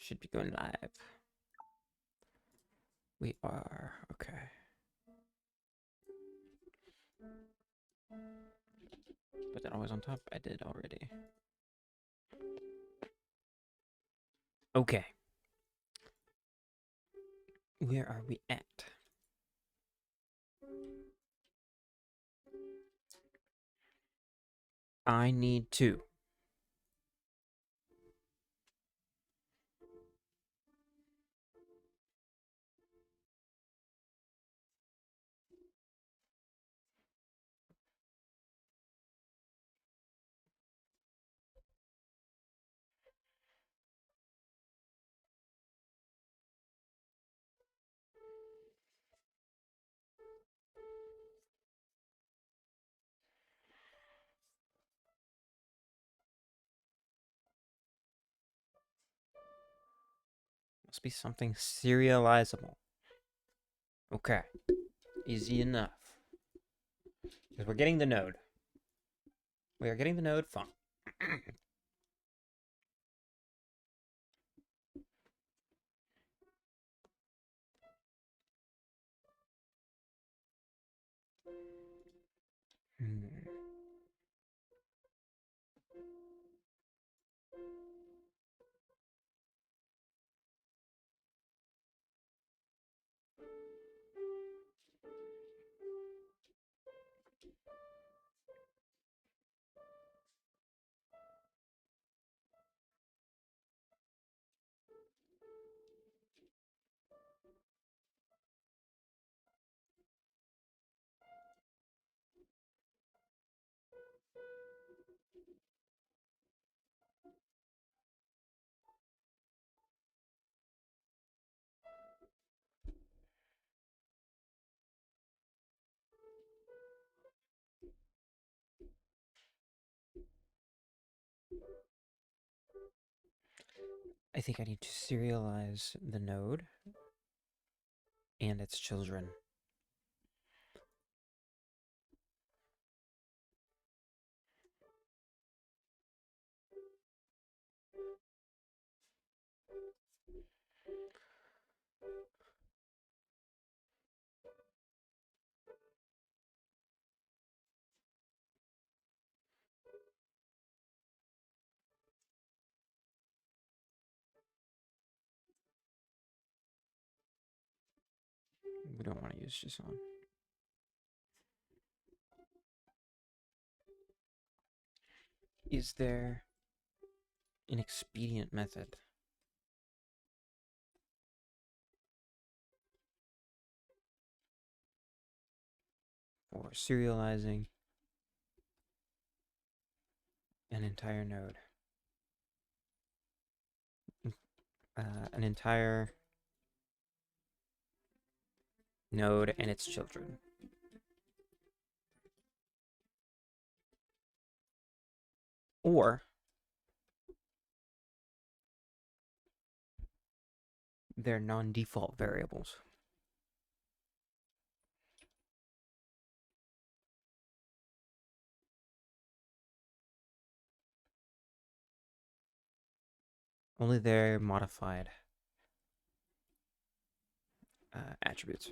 Should be going live. We are. Okay. Put that always on top? I did already. Okay. Where are we at? I need to. Must be something serializable. Okay. Easy enough. Because we're getting the node. We are getting the node. Fine. I think I need to serialize the node and its children. We don't want to use JSON. Is there an expedient method? For serializing an entire node. An entire node and its children. Or they're non-default variables. Only their modified attributes.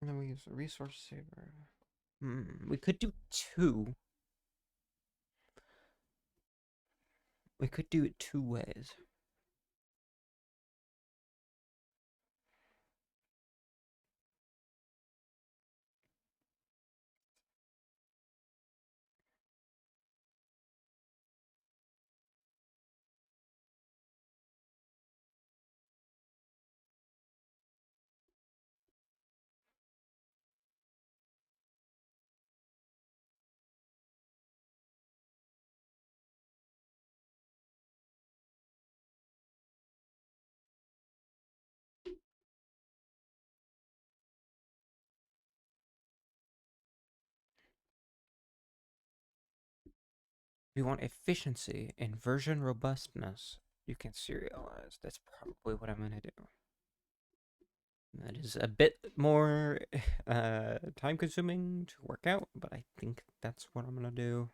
And then we use a resource saver. We could do 2. We could do it 2 ways. We want efficiency and version robustness. You can serialize. That's probably what I'm going to do. That is a bit more time consuming to work out, but I think that's what I'm going to do.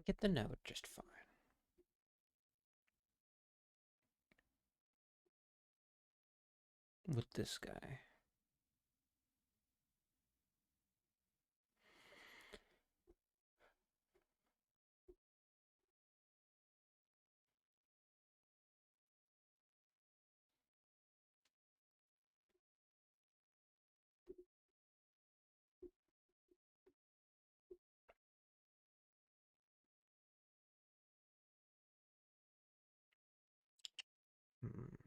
Get the node just fine. With this guy. Hmm.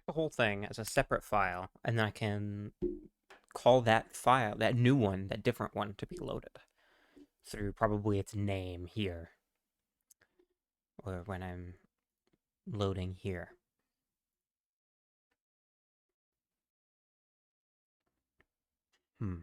extract the whole thing as a separate file, and then I can call that file, that new one, that different one, to be loaded through probably its name here, or when I'm loading here. Hmm.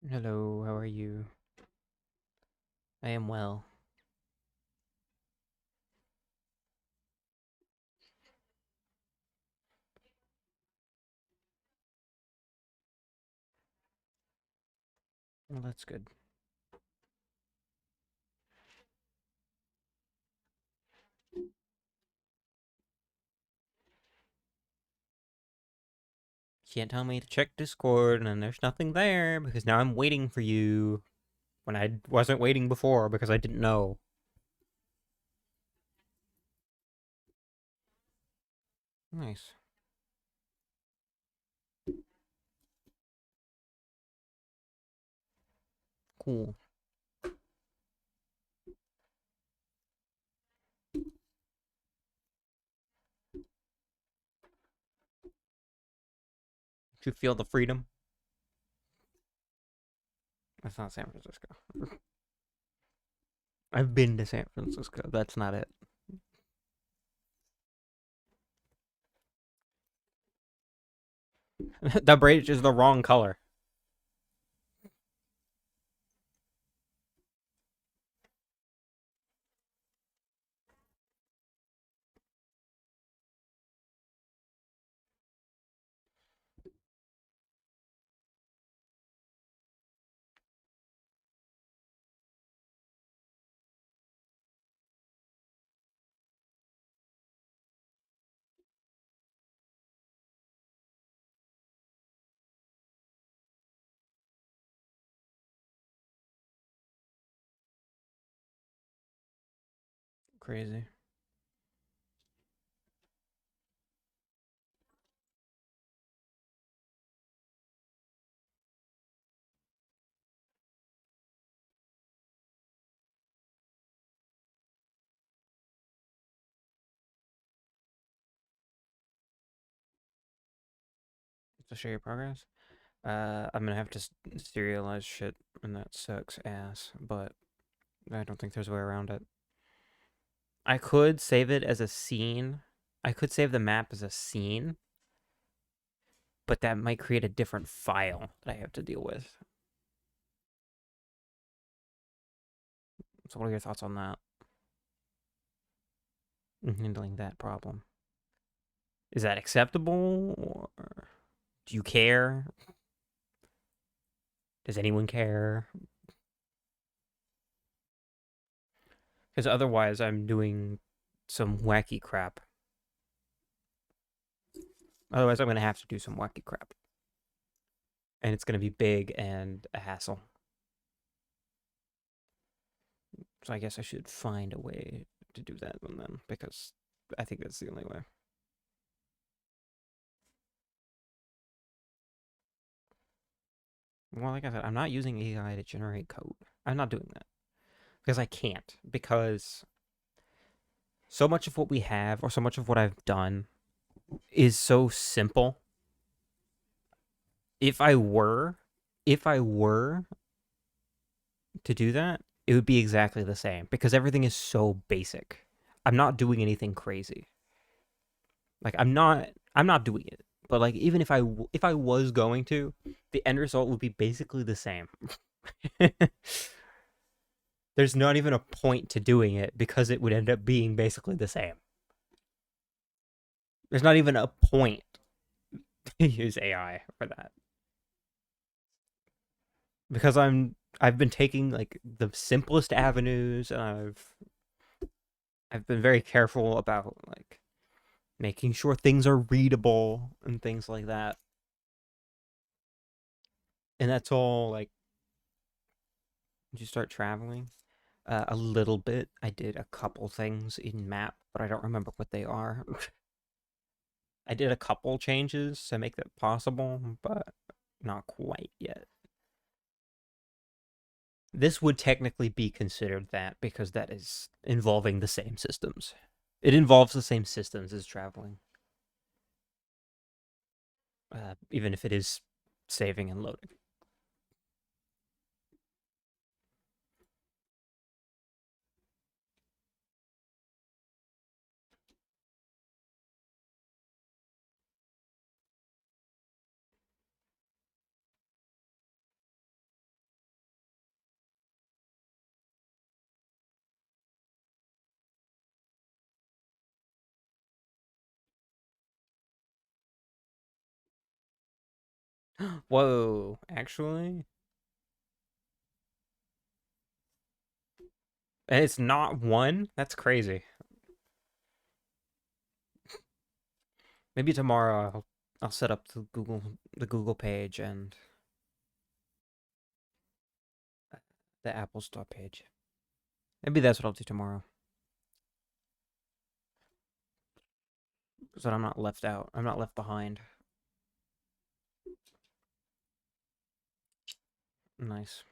Hello, how are you? I am well. Well, that's good. Can't tell me to check Discord and there's nothing there because now I'm waiting for you when I wasn't waiting before because I didn't know. Nice. Cool. Did you feel the freedom? That's not San Francisco. I've been to San Francisco. That's not it. The bridge is the wrong color. Crazy. To show your progress. I'm gonna have to serialize shit, and that sucks ass, but I don't think there's a way around it. I could save it as a scene. I could save the map as a scene, but that might create a different file that I have to deal with. So what are your thoughts on that? Handling that problem. Is that acceptable, or do you care? Does anyone care? Because otherwise I'm doing some wacky crap. Otherwise I'm going to have to do some wacky crap. And it's going to be big and a hassle. So I guess I should find a way to do that one then, because I think that's the only way. Well, like I said, I'm not using AI to generate code. I'm not doing that. Because I can't. Because so much of what we have, or so much of what I've done, is so simple. If I were to do that, it would be exactly the same because everything is so basic. I'm not doing anything crazy. Like I'm not doing it. But like even if I was going to, the end result would be basically the same. There's not even a point to doing it because it would end up being basically the same. There's not even a point to use AI for that. Because I've been taking like the simplest avenues and I've been very careful about like making sure things are readable and things like that. And that's all like did you start traveling? A little bit. I did a couple things in map, but I don't remember what they are. I did a couple changes to make that possible, but not quite yet. This would technically be considered that because that is involving the same systems. It involves the same systems as traveling, even if it is saving and loading. Whoa, actually? And it's not one? That's crazy. Maybe tomorrow I'll set up the Google page and the Apple Store page. Maybe that's what I'll do tomorrow. So that I'm not left out. I'm not left behind. Nice.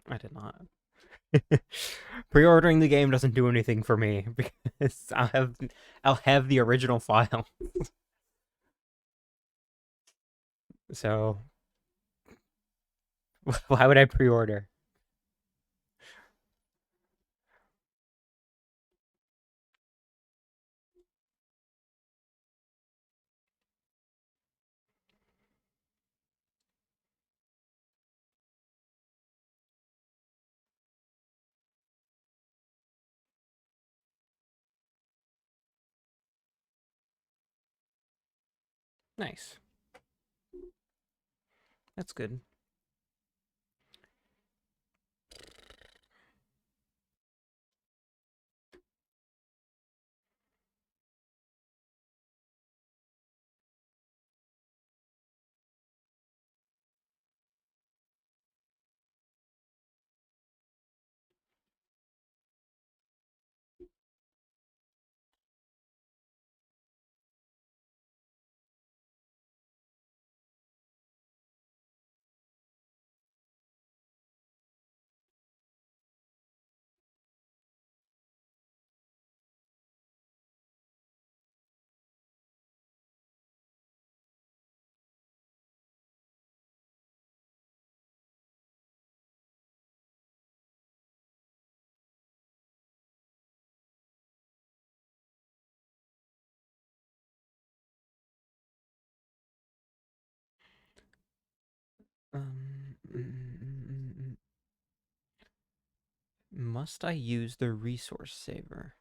I did not. Pre-ordering the game doesn't do anything for me because I'll have the original file. So why would I pre-order? Nice. That's good. Um, mm, mm, mm, Must I use the resource saver?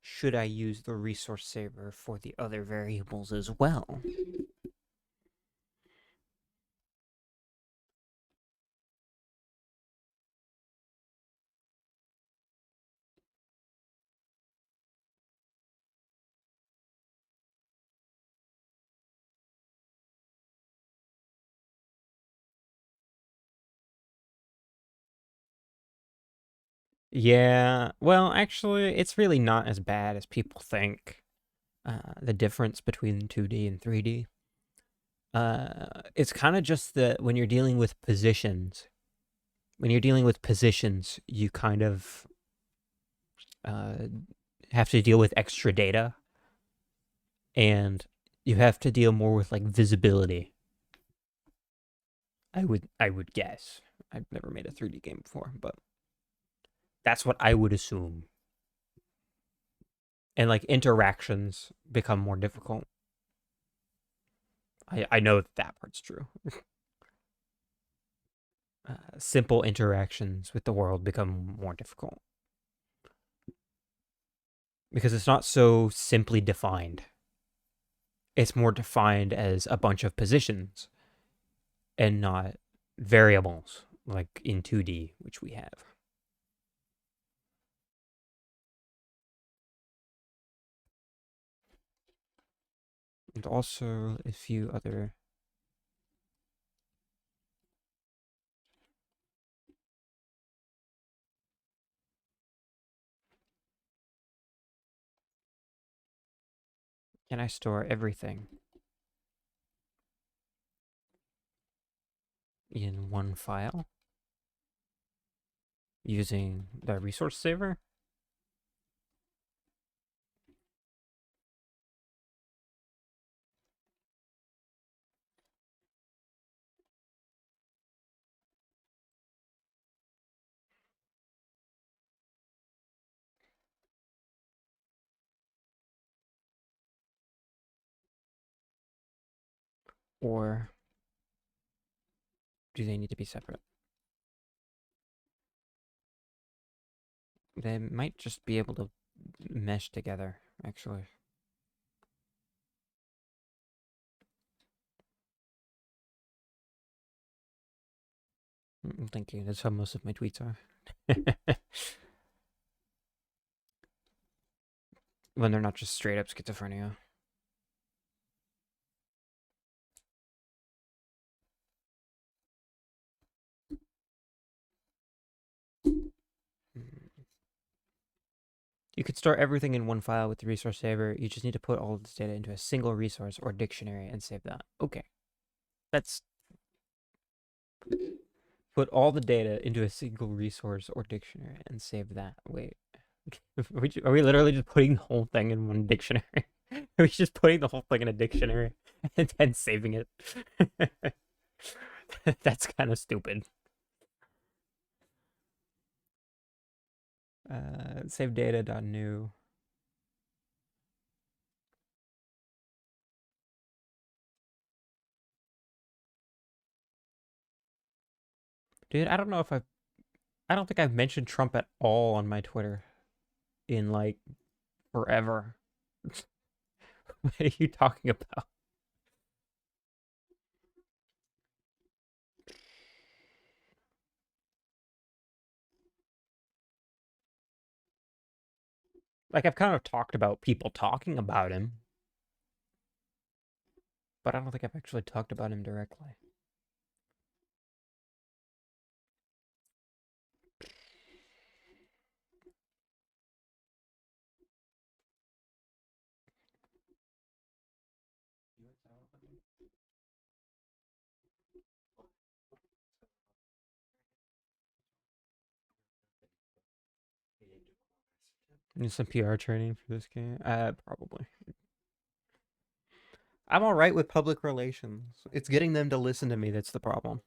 Should I use the resource saver for the other variables as well? Yeah, well, actually, it's really not as bad as people think. The difference between 2D and 3D. It's kind of just that when you're dealing with positions, you kind of uh, have to deal with extra data, and you have to deal more with like visibility. I would guess. I've never made a 3D game before, but that's what I would assume. And like interactions become more difficult. I know that part's true. Simple interactions with the world become more difficult because it's not so simply defined. It's more defined as a bunch of positions and not variables like in 2D, which we have. And also a few other. Can I store everything in one file using the resource saver? Or do they need to be separate? They might just be able to mesh together, actually. Thank you. That's how most of my tweets are. When they're not just straight up schizophrenia. You could store everything in one file with the resource saver. You just need to put all of this data into a single resource or dictionary and save that. Okay. That's put all the data into a single resource or dictionary and save that. Wait. Are we literally just putting the whole thing in one dictionary? Are we just putting the whole thing in a dictionary and then saving it? That's kind of stupid. Save data.new. Dude, I don't think I've mentioned Trump at all on my Twitter in like forever. What are you talking about? Like I've kind of talked about people talking about him, but I don't think I've actually talked about him directly. Need some PR training for this game? Probably. I'm all right with public relations. It's getting them to listen to me that's the problem.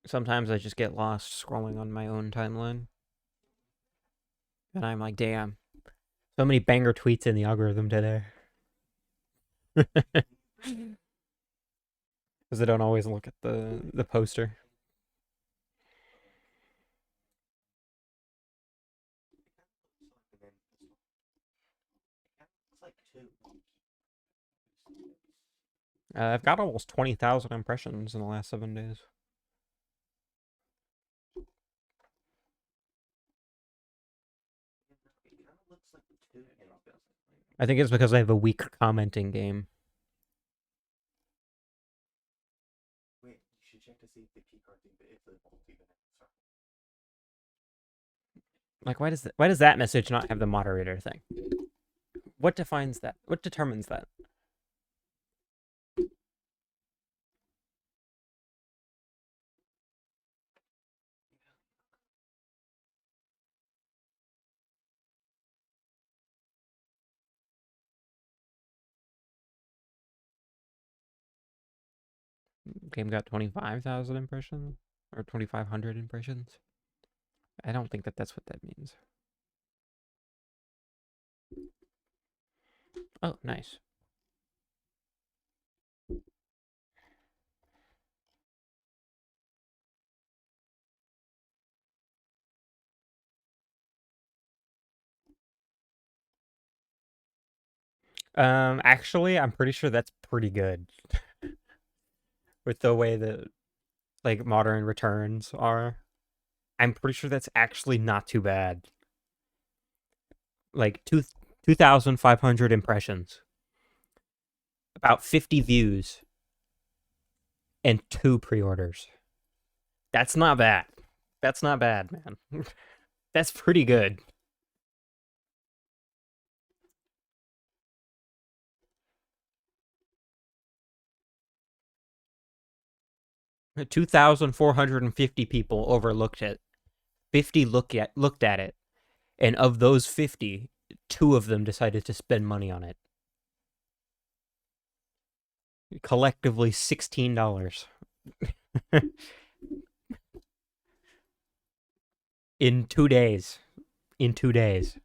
Sometimes I just get lost scrolling on my own timeline. And I'm like, damn, so many banger tweets in the algorithm today. Because I don't always look at the poster. I've got almost 20,000 impressions in the last 7 days. I think it's because I have a weak commenting game. Wait, you should check to see if the key card thing, if the vault even. Like, why does that message not have the moderator thing? What defines that? What determines that? Game got 25,000 impressions or 2,500 impressions. I don't think that that's what that means. Oh, nice. Actually, I'm pretty sure that's pretty good with the way that like modern returns are. I'm pretty sure that's actually not too bad. Like 2,500 impressions, about 50 views, and 2 pre-orders. That's not bad. That's not bad, man. That's pretty good. $2,450 people overlooked it. 50 looked at it, and of those 50, 2 of them decided to spend money on it. Collectively $16 in 2 days. In 2 days.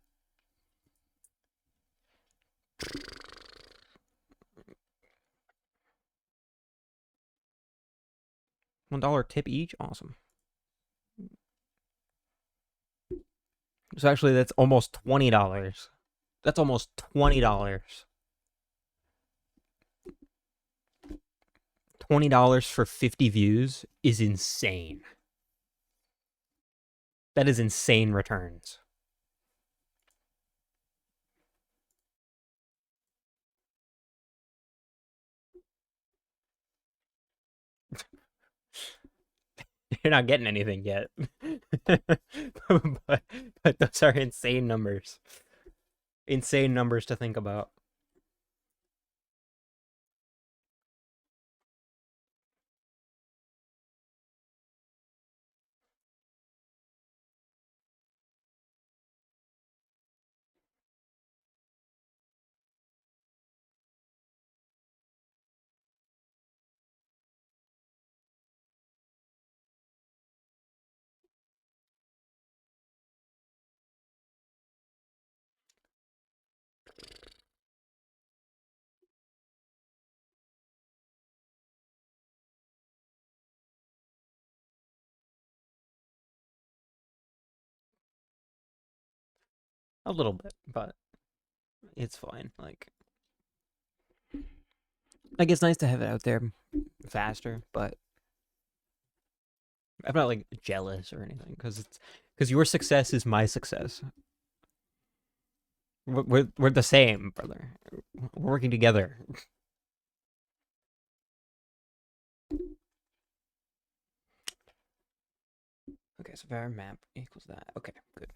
$1 tip each? Awesome. So actually, that's almost $20. That's almost $20. $20 for 50 views is insane. That is insane returns. You're not getting anything yet. but those are insane numbers. Insane numbers to think about. A little bit, but it's fine. Like it's nice to have it out there faster, but I'm not like jealous or anything because your success is my success. We're the same, brother. We're working together. Okay, so var map equals that. Okay, good.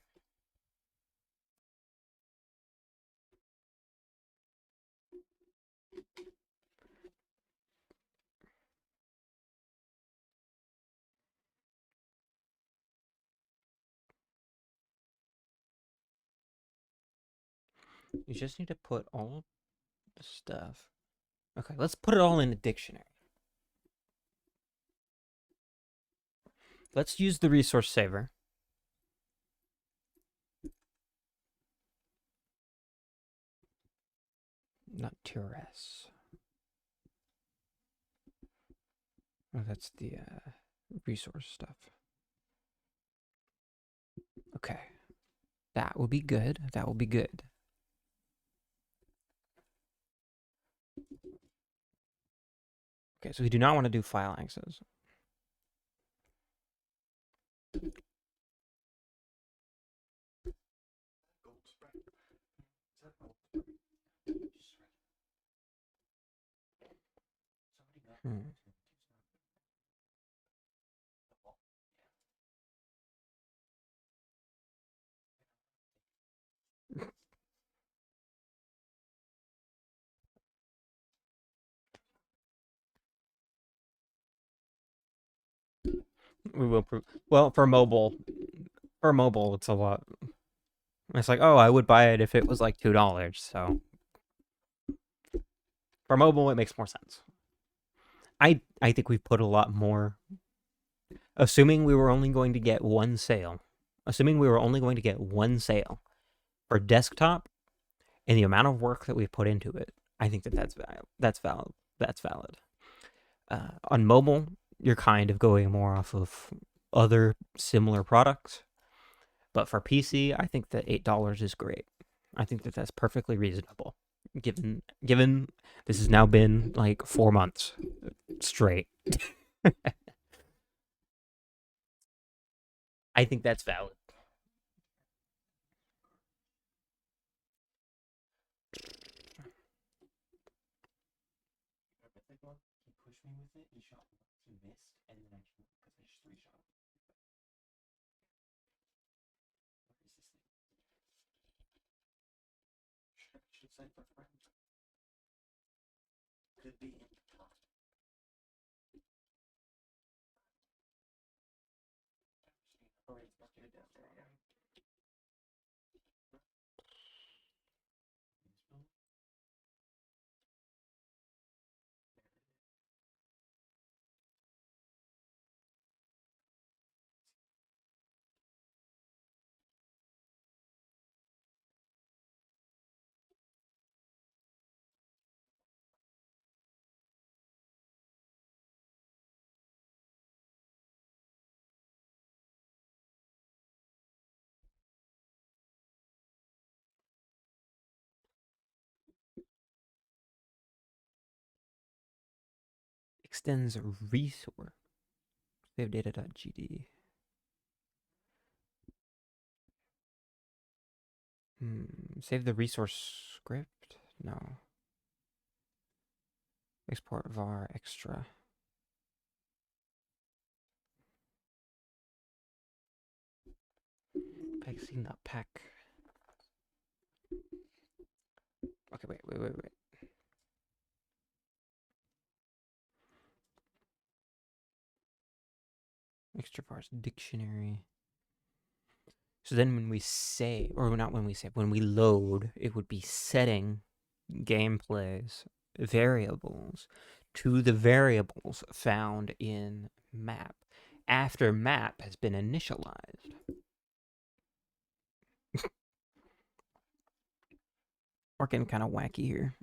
You just need to put all the stuff. Okay, let's put it all in a dictionary. Let's use the resource saver. Not TRS. Oh, that's the resource stuff. Okay. That will be good. That will be good. Okay, so we do not want to do file access. Hmm. We will prove. Well, for mobile, it's a lot. It's like, oh, I would buy it if it was like $2. So for mobile, it makes more sense. I think we've put a lot more. Assuming we were only going to get one sale, for desktop and the amount of work that we've put into it, I think that's valid. That's valid. On mobile, you're kind of going more off of other similar products. But for PC, I think that $8 is great. I think that that's perfectly reasonable, given this has now been like 4 months straight. I think that's valid. Extends resource. Save data.gd. Save the resource script? No. Export var extra. Vaccine.pack. Okay, wait. Extra vars dictionary. So then when we save, or not when we save, when we load, it would be setting gameplays variables to the variables found in map after map has been initialized. We're getting kind of wacky here.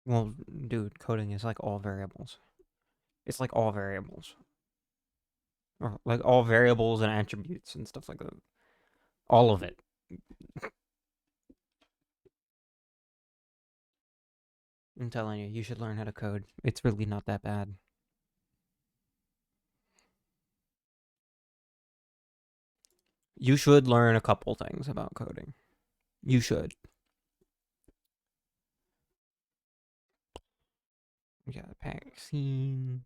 Well, dude, coding is like all variables. It's like all variables. Or like all variables and attributes and stuff like that. All of it. I'm telling you, you should learn how to code. It's really not that bad. You should learn a couple things about coding. You should. Yeah, vaccine.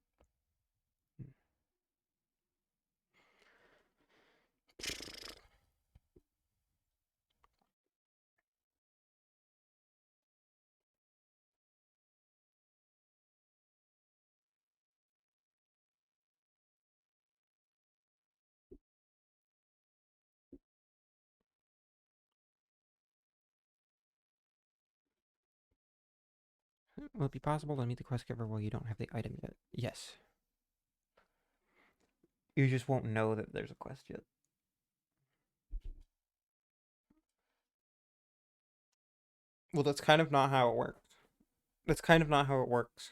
Will it be possible to meet the quest giver while you don't have the item yet? Yes. You just won't know that there's a quest yet. Well, that's kind of not how it works. That's kind of not how it works.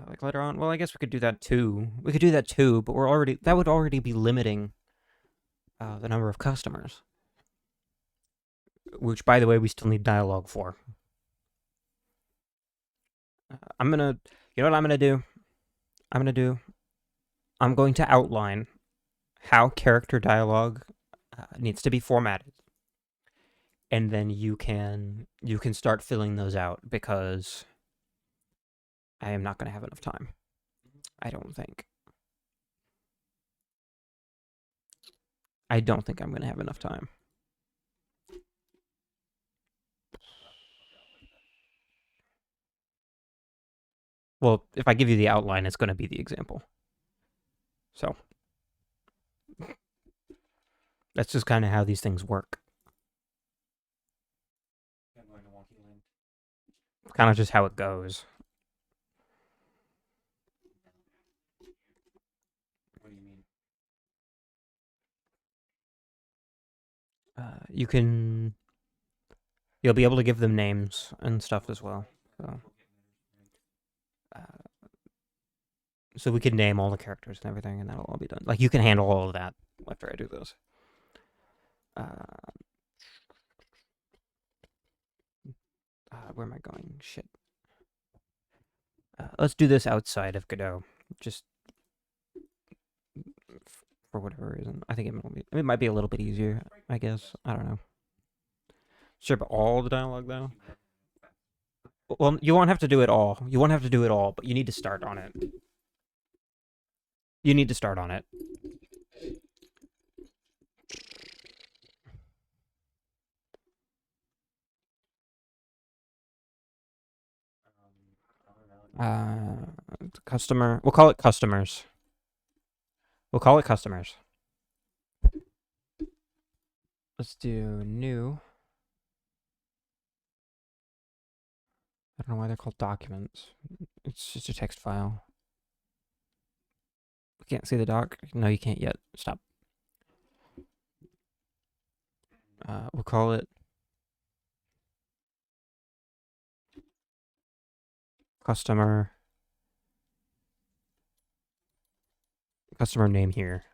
Like later on, well, I guess we could do that too. We could do that too, but that would already be limiting the number of customers. Which, by the way, we still need dialogue for. I'm gonna, you know what I'm gonna do? I'm going to outline how character dialogue needs to be formatted, and then you can start filling those out because I am not gonna have enough time. I don't think. I don't think I'm gonna have enough time. Well, if I give you the outline, it's gonna be the example. So that's just kind of how these things work. Kind of just how it goes. What do you mean? You can. You'll be able to give them names and stuff as well. Uh, so we can name all the characters and everything, and that'll all be done. Like you can handle all of that after I do this. Where am I going? Shit. Let's do this outside of Godot. Just for whatever reason. I think it might be a little bit easier, I guess. I don't know. Sure, but all the dialogue, though? Well, you won't have to do it all. You won't have to do it all, but you need to start on it. You need to start on it. Uh, Customer. We'll call it customers. We'll call it customers. Let's do new. I don't know why they're called documents. It's just a text file. We can't see the doc. No, you can't yet. Stop. We'll call it customer. Customer name here.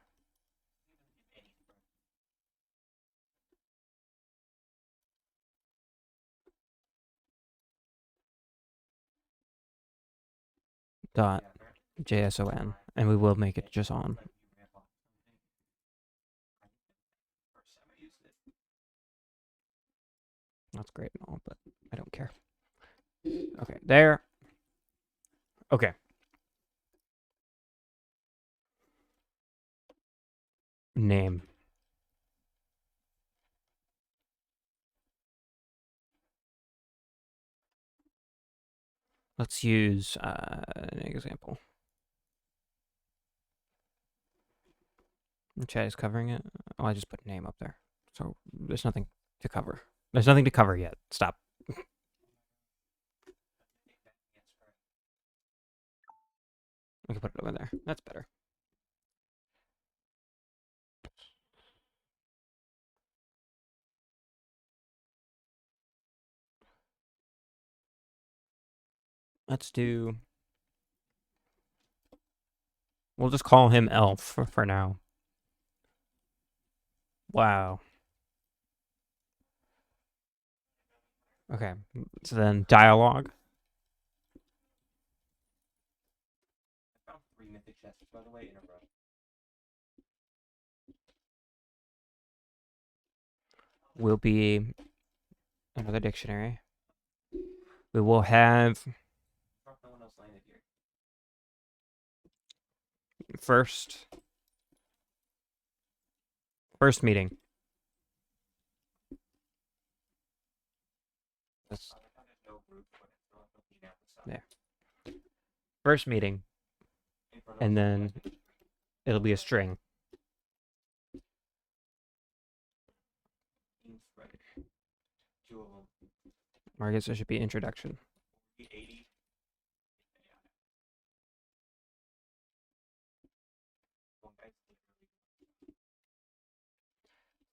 Dot JSON, and we will make it just on. That's great and all, but I don't care. Okay, there. Okay. Name. Let's use an example. The chat is covering it. Oh, I just put name up there. So there's nothing to cover. There's nothing to cover yet. Stop. We can put it over there. That's better. Let's do. We'll just call him Elf for now. Wow. Okay. So then dialogue. I found 3 mythic chests, by the way, in a row. Will be another dictionary. We will have first meeting. That's, there. First meeting, and then it'll be a string. Or I guess it should be introduction.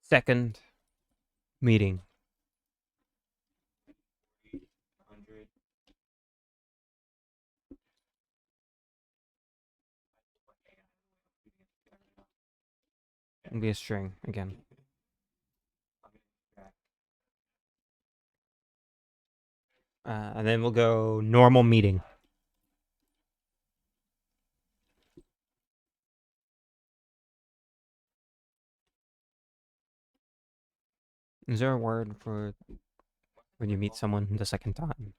Second meeting. It'll be a string again. And then we'll go normal meeting. Is there a word for when you meet someone the second time?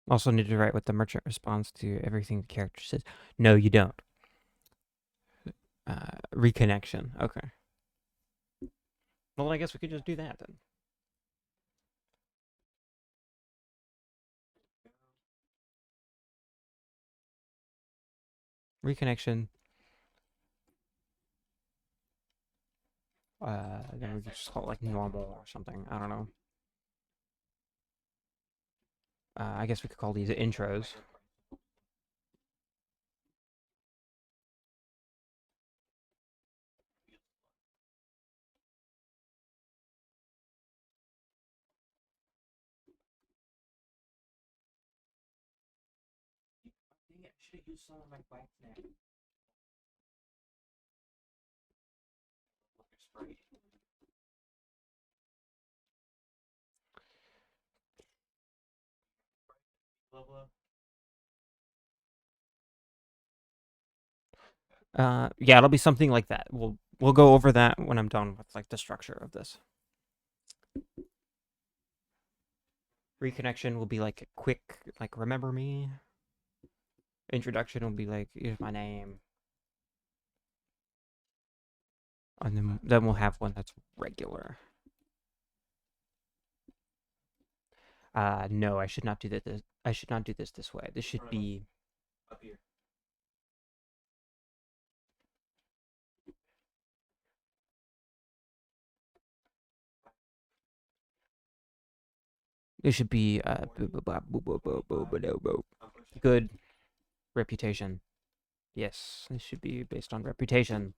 Also need to write what the merchant responds to everything the character says. No, you don't. Reconnection. Okay. Well, I guess we could just do that then. Reconnection. Then we could just call it like normal or something. I don't know. I guess we could call these intros. Dang it, I should have used some of my wax now. Spray. Yeah, it'll be something like that. We'll go over that when I'm done with like the structure of this. Reconnection will be like a quick, like remember me. Introduction will be like here's my name, and then we'll have one that's regular. No, I should not do that. I should not do this way. This should be up here. It should be good reputation. Yes, this should be based on reputation.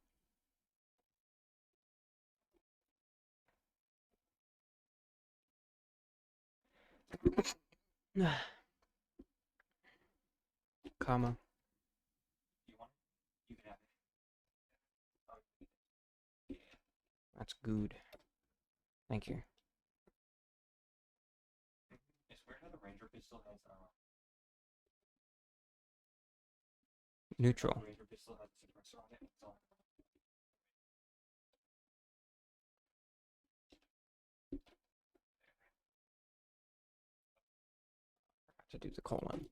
Comma. That's good. Thank you. It's weird how the Ranger pistol has neutral. Ranger pistol has a suppressor on it. To do the colon.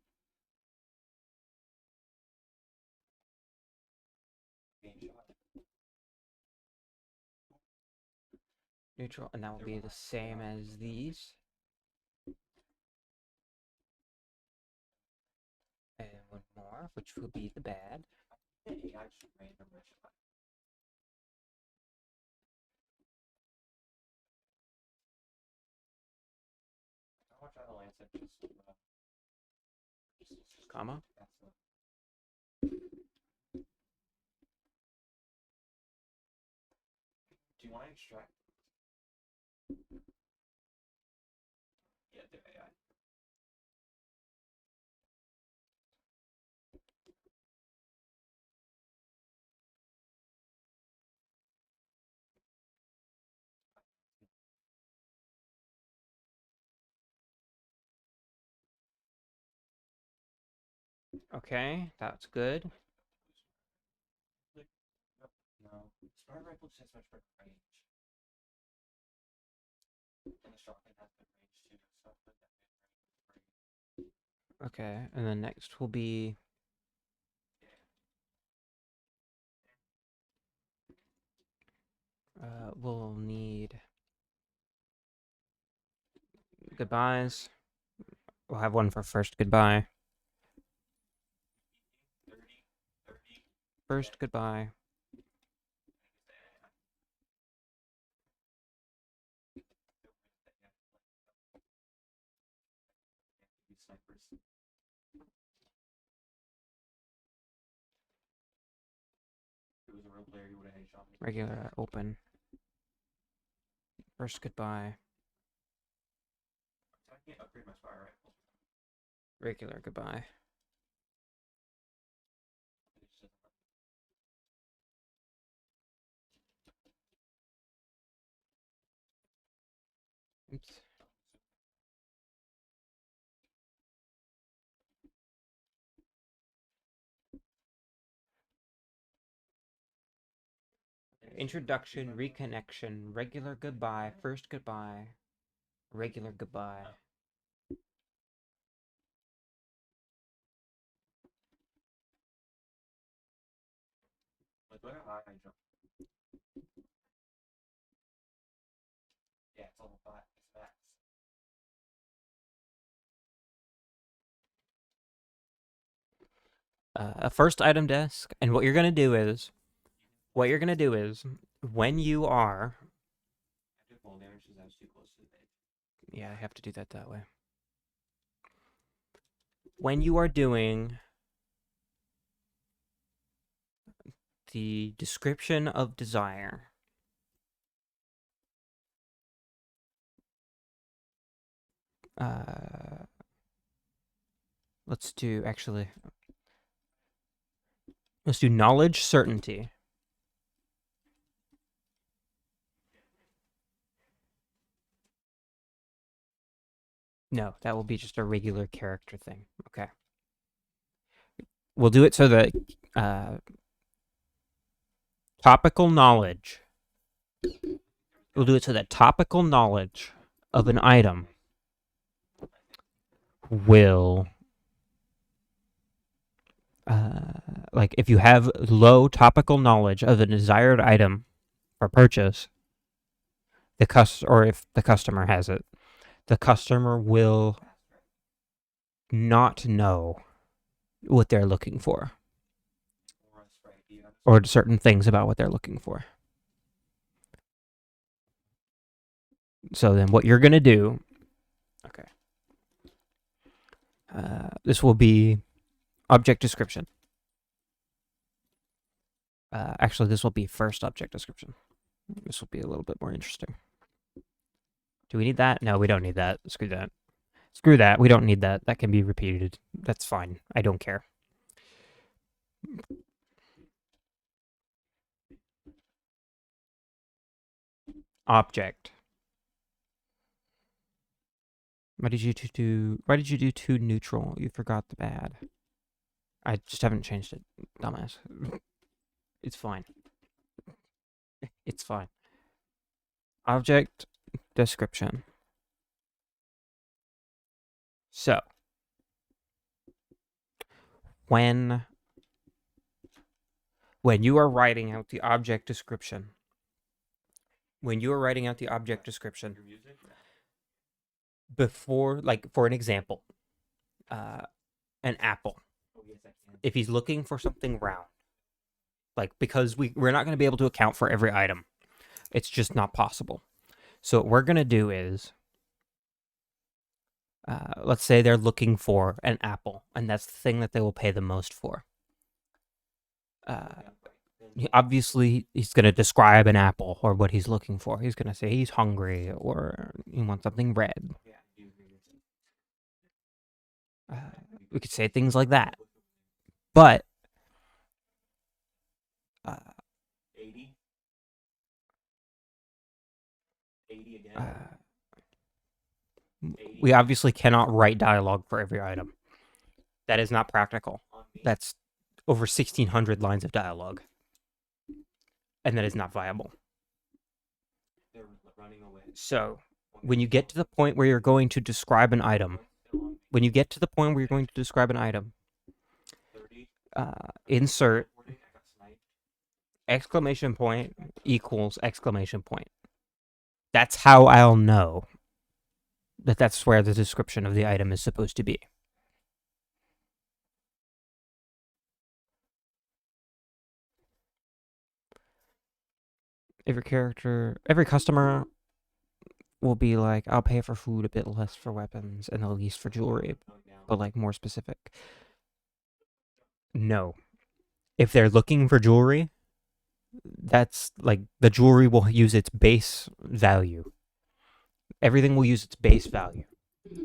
Neutral, and that will be the same as these. And one more, which will be the bad. Comma. Do you want to extract? Yeah, the AI. Okay, that's good. No, smart rifle just has much better range. And the shotgun has good range too, so I'll put that in range. Okay, and then next will be we'll need goodbyes. We'll have one for first goodbye. First goodbye. Regular open. First goodbye. Regular goodbye. Oops. Introduction, reconnection, regular goodbye, first goodbye, regular goodbye. Yeah, it's all about max. A first item desk, and what you're gonna do is, when you are, yeah, I have to do that way. When you are doing the description of desire, let's do knowledge certainty. No, that will be just a regular character thing. Okay. We'll do it so that topical knowledge. We'll do it so that topical knowledge of an item will, like, if you have low topical knowledge of a desired item for purchase, or if the customer has it, the customer will not know what they're looking for, or certain things about what they're looking for. So then what you're going to do, okay, this will be object description. Actually, this will be first object description. This will be a little bit more interesting. Do we need that? No, we don't need that. Screw that. Screw that. We don't need that. That can be repeated. That's fine. I don't care. Object. Why did you do two neutral? You forgot the bad. I just haven't changed it, dumbass. It's fine. It's fine. Object description. So, when you are writing out the object description, before, like, for an example, an apple, if he's looking for something round, like, because we're not going to be able to account for every item, it's just not possible. So what we're going to do is Let's say they're looking for an apple, and that's the thing that they will pay the most for. Obviously, he's going to describe an apple or what he's looking for. He's going to say he's hungry or he wants something red. We could say things like that. But uh, we obviously cannot write dialogue for every item. That is not practical. That's over 1,600 lines of dialogue. And that is not viable. So, when you get to the point where you're going to describe an item, insert exclamation point equals exclamation point. That's how I'll know that that's where the description of the item is supposed to be. Every customer will be like, I'll pay for food, a bit less for weapons, and the least for jewelry, but like more specific. No. If they're looking for jewelry, that's like the jewelry will use its base value. Everything will use its base value.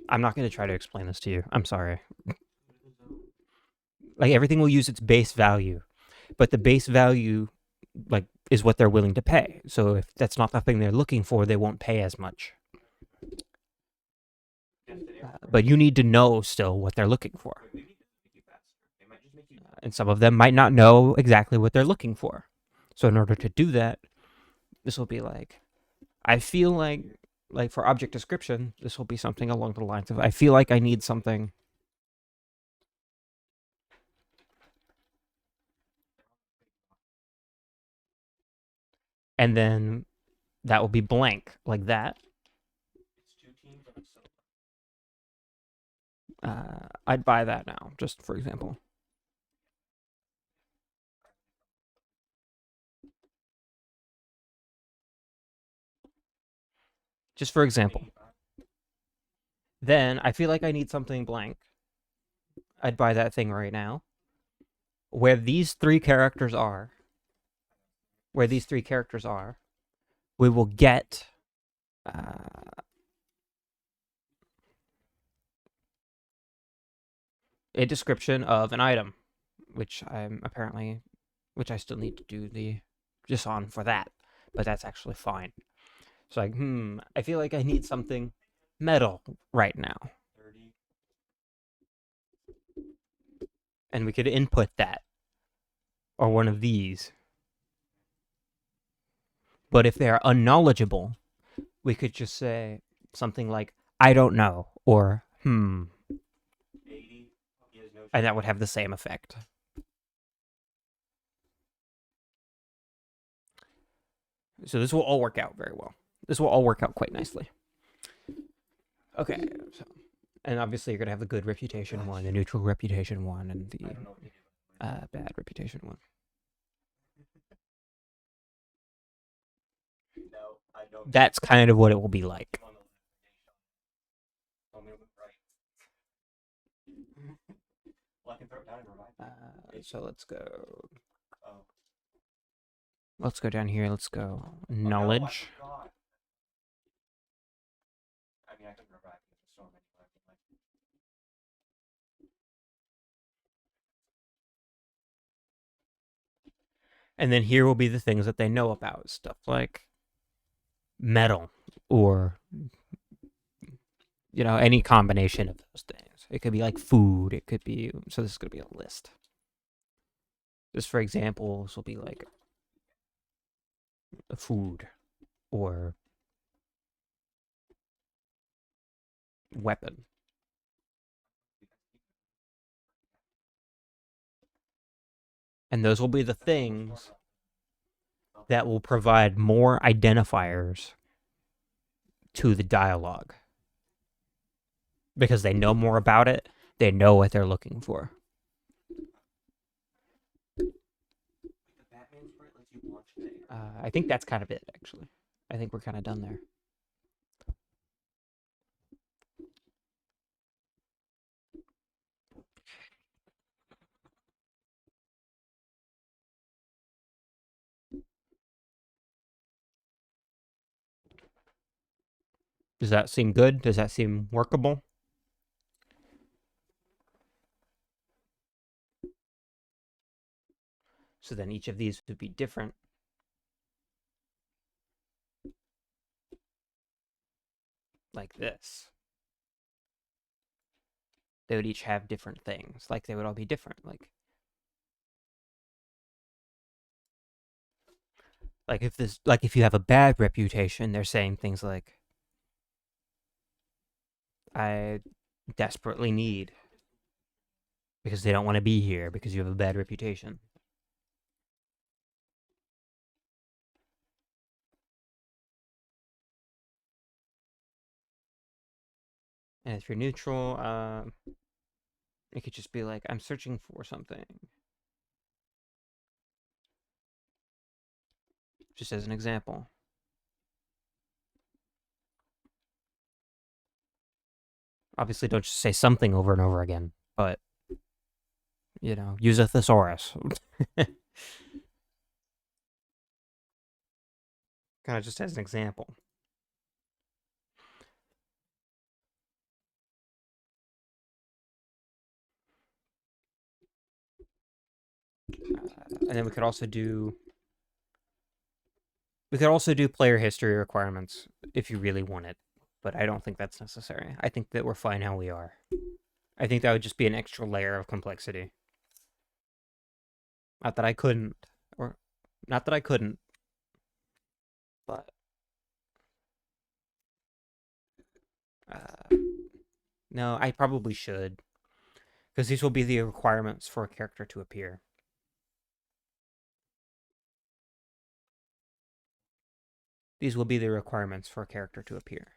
I'm not going to try to explain this to you. I'm sorry. Like everything will use its base value, but the base value like is what they're willing to pay. So if that's not the thing they're looking for, they won't pay as much. But you need to know still what they're looking for. And some of them might not know exactly what they're looking for. So in order to do that, this will be like, I feel like for object description, this will be something along the lines of, I feel like I need something. And then that will be blank, like that. I'd buy that now, just for example. Just for example. Then I feel like I need something blank. I'd buy that thing right now. Where these three characters are, we will get a description of an item, which I still need to do the JSON for that, but that's actually fine. So like, I feel like I need something metal right now. And we could input that, or one of these. But if they are unknowledgeable, we could just say something like, I don't know, or and that would have the same effect. So this will all work out very well. This will all work out quite nicely. Okay, so, and obviously you're gonna have the good reputation one, the neutral reputation one, and the bad reputation one. That's kind of what it will be like. So let's go. Let's go down here. Let's go knowledge. And then here will be the things that they know about. Stuff like metal or, any combination of those things. It could be like food. It could be, so this is going to be a list. Just for example, this will be like a food or weapon. And those will be the things that will provide more identifiers to the dialogue. Because they know more about it, they know what they're looking for. I think that's kind of it, actually. I think we're kind of done there. Does that seem good? Does that seem workable? So then each of these would be different. Like this. They would each have different things. Like they would all be different. If you have a bad reputation, they're saying things like, I desperately need, because they don't want to be here because you have a bad reputation. And if you're neutral, it could just be like, I'm searching for something. Just as an example. Obviously, don't just say something over and over again, but, use a thesaurus. Kind of just as an example. And then we could also do player history requirements if you really want it, but I don't think that's necessary. I think that we're fine how we are. I think that would just be an extra layer of complexity. Not that I couldn't, but no, I probably should, because these will be the requirements for a character to appear. These will be the requirements for a character to appear.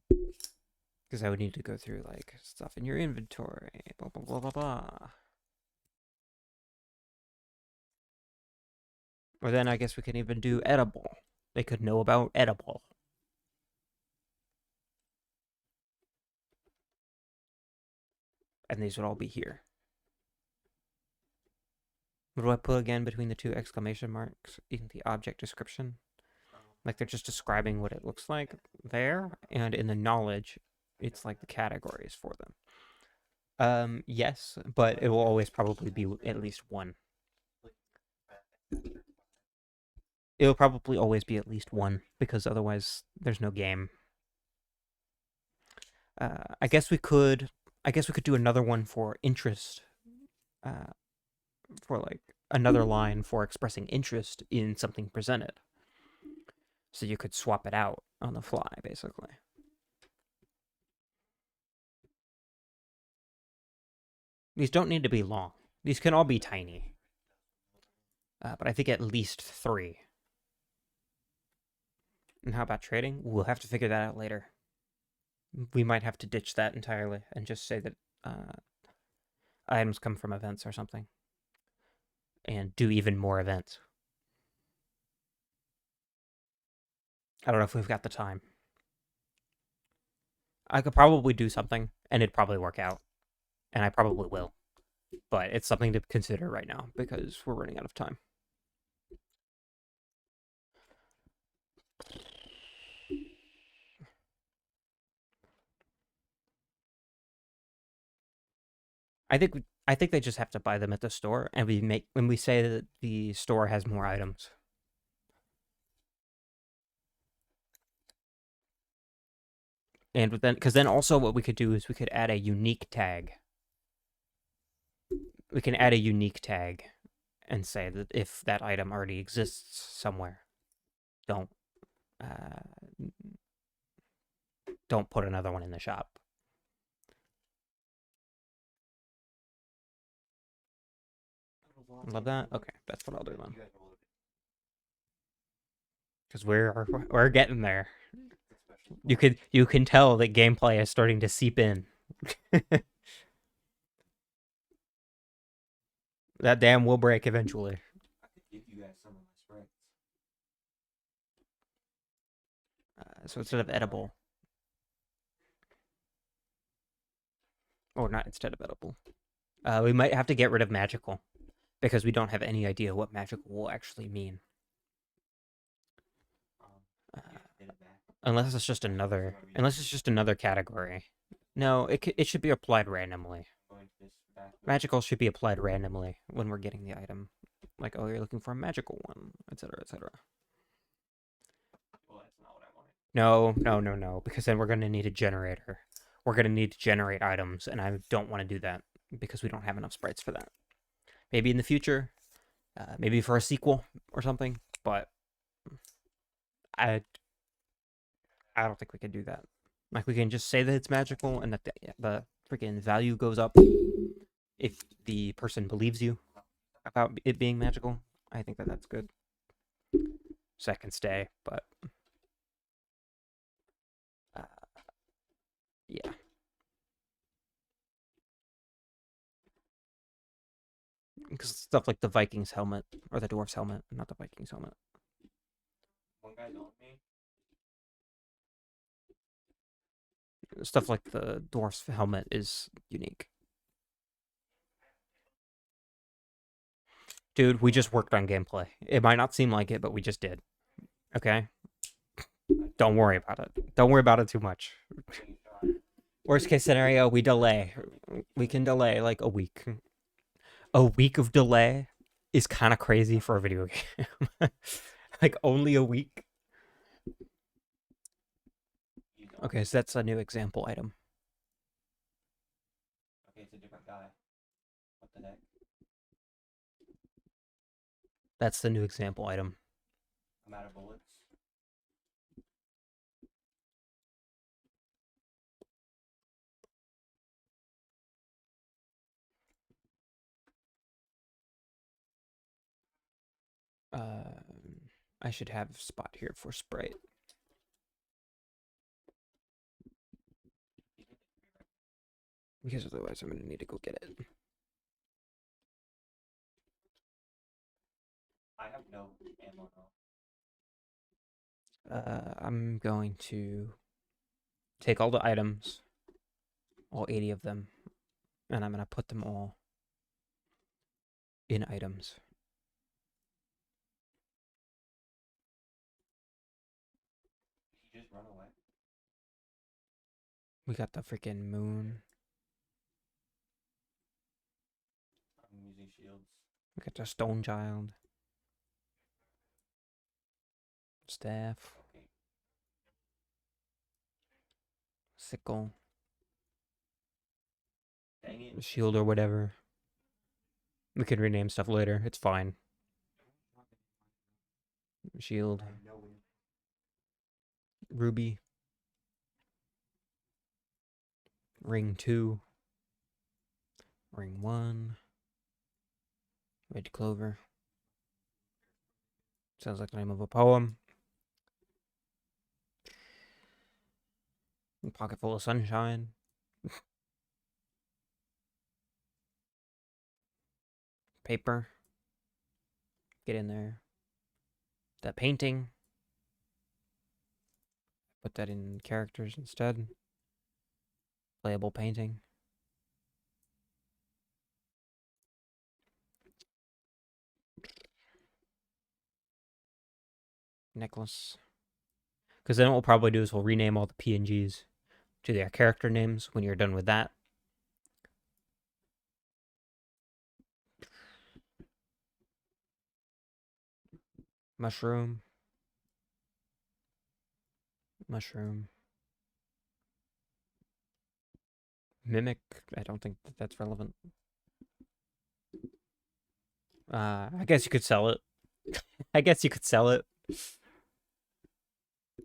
Because I would need to go through, like, stuff in your inventory, blah, blah, blah, blah, blah. Or then I guess we can even do edible. They could know about edible. And these would all be here. What do I put again between the two exclamation marks in the object description? Like they're just describing what it looks like there, and in the knowledge, it's like the categories for them. Yes, but it will always probably be at least one. It'll probably always be at least one, because otherwise there's no game. I guess we could do another one for interest, for like another line for expressing interest in something presented. So you could swap it out on the fly, basically. These don't need to be long. These can all be tiny. But I think at least 3. And how about trading? We'll have to figure that out later. We might have to ditch that entirely and just say that items come from events or something. And do even more events. I don't know if we've got the time. I could probably do something, and it'd probably work out. And I probably will. But it's something to consider right now, because we're running out of time. I think they just have to buy them at the store, and when we say that the store has more items. And then, because then also what we could do is we could add a unique tag. We can add a unique tag and say that if that item already exists somewhere, don't put another one in the shop. Love that. Okay, that's what I'll do then. Because we're getting there. You can tell that gameplay is starting to seep in. That dam will break eventually. So instead of edible, or not instead of edible, we might have to get rid of magical, because we don't have any idea what magical will actually mean. Unless it's just another category. No, it should be applied randomly. Magical should be applied randomly when we're getting the item. Like, oh, you're looking for a magical one, etc., etc. No, no, no, no, because then we're going to need a generator. We're going to need to generate items, and I don't want to do that because we don't have enough sprites for that. Maybe in the future, maybe for a sequel or something, but I don't think we can do that. Like, we can just say that it's magical and that the freaking value goes up if the person believes you about it being magical. I think that that's good. Second stay, but uh, yeah. Because stuff like the Vikings helmet or the dwarf's helmet, not the Vikings helmet. One guy's on me. Stuff like the dwarf's helmet is unique. Dude, we just worked on gameplay. It might not seem like it, but we just did. Okay? Don't worry about it. Don't worry about it too much. Worst case scenario, we delay. We can delay like a week. A week of delay is kind of crazy for a video game. Like, only a week? Okay, so that's a new example item. Okay, it's a different guy. What the heck? That's the new example item. I'm out of bullets. I should have a spot here for Sprite. Because otherwise I'm gonna need to go get it. I have no ammo now. I'm going to take all the items, all 80 of them, and I'm gonna put them all in items. Did you just run away? We got the freaking moon. I'm using shields. We got the stone child. Staff. Okay. Sickle. Dang it. Shield or whatever. We can rename stuff later. It's fine. Shield. Ruby. Ring 2. Ring 1. Red clover. Sounds like the name of a poem. Pocket full of sunshine. Paper. Get in there. The painting. Put that in characters instead. Playable painting. Necklace. Because then what we'll probably do is we'll rename all the PNGs to their character names when you're done with that. Mushroom. Mushroom. Mimic. I don't think that's relevant. I guess you could sell it. I guess you could sell it.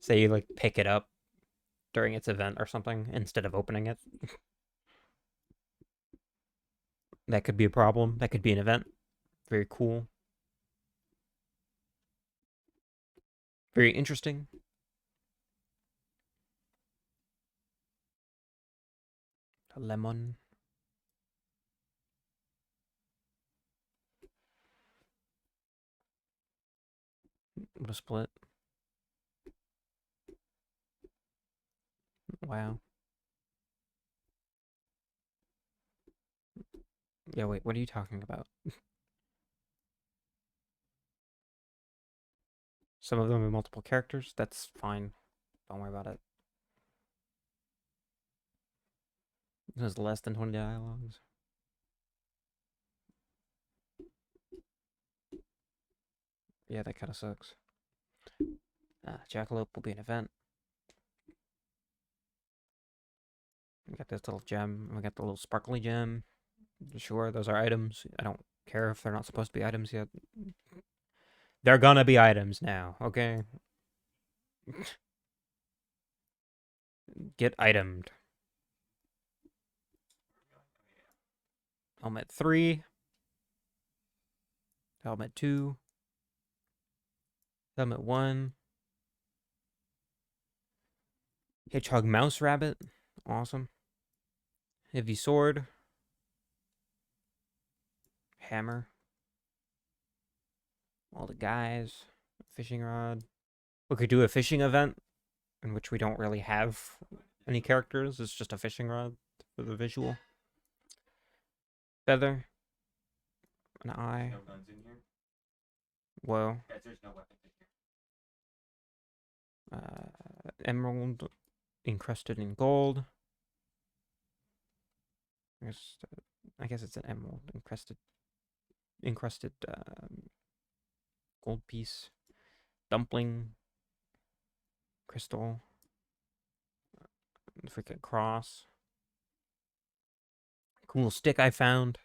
Say you like pick it up during its event or something instead of opening it. That could be a problem. That could be an event. Very cool. Very interesting. A lemon. What a split. Wow. Yeah, wait, what are you talking about? Some of them have multiple characters? That's fine. Don't worry about it. There's less than 20 dialogues. Yeah, that kind of sucks. Jackalope will be an event. We got this little gem. We got the little sparkly gem. Sure, those are items. I don't care if they're not supposed to be items yet. They're gonna be items now, okay? Get itemed. Helmet 3. Helmet 2. Helmet 1. Hedgehog Mouse Rabbit. Awesome. Heavy Sword. Hammer. All the guys. Fishing rod. We could do a fishing event in which we don't really have any characters. It's just a fishing rod for the visual. Feather. An eye. No guns in here. Whoa. There's no weapons in here. Emerald encrusted in gold. I guess it's an emerald encrusted gold piece. Dumpling. Crystal. Freaking cross. Cool stick I found.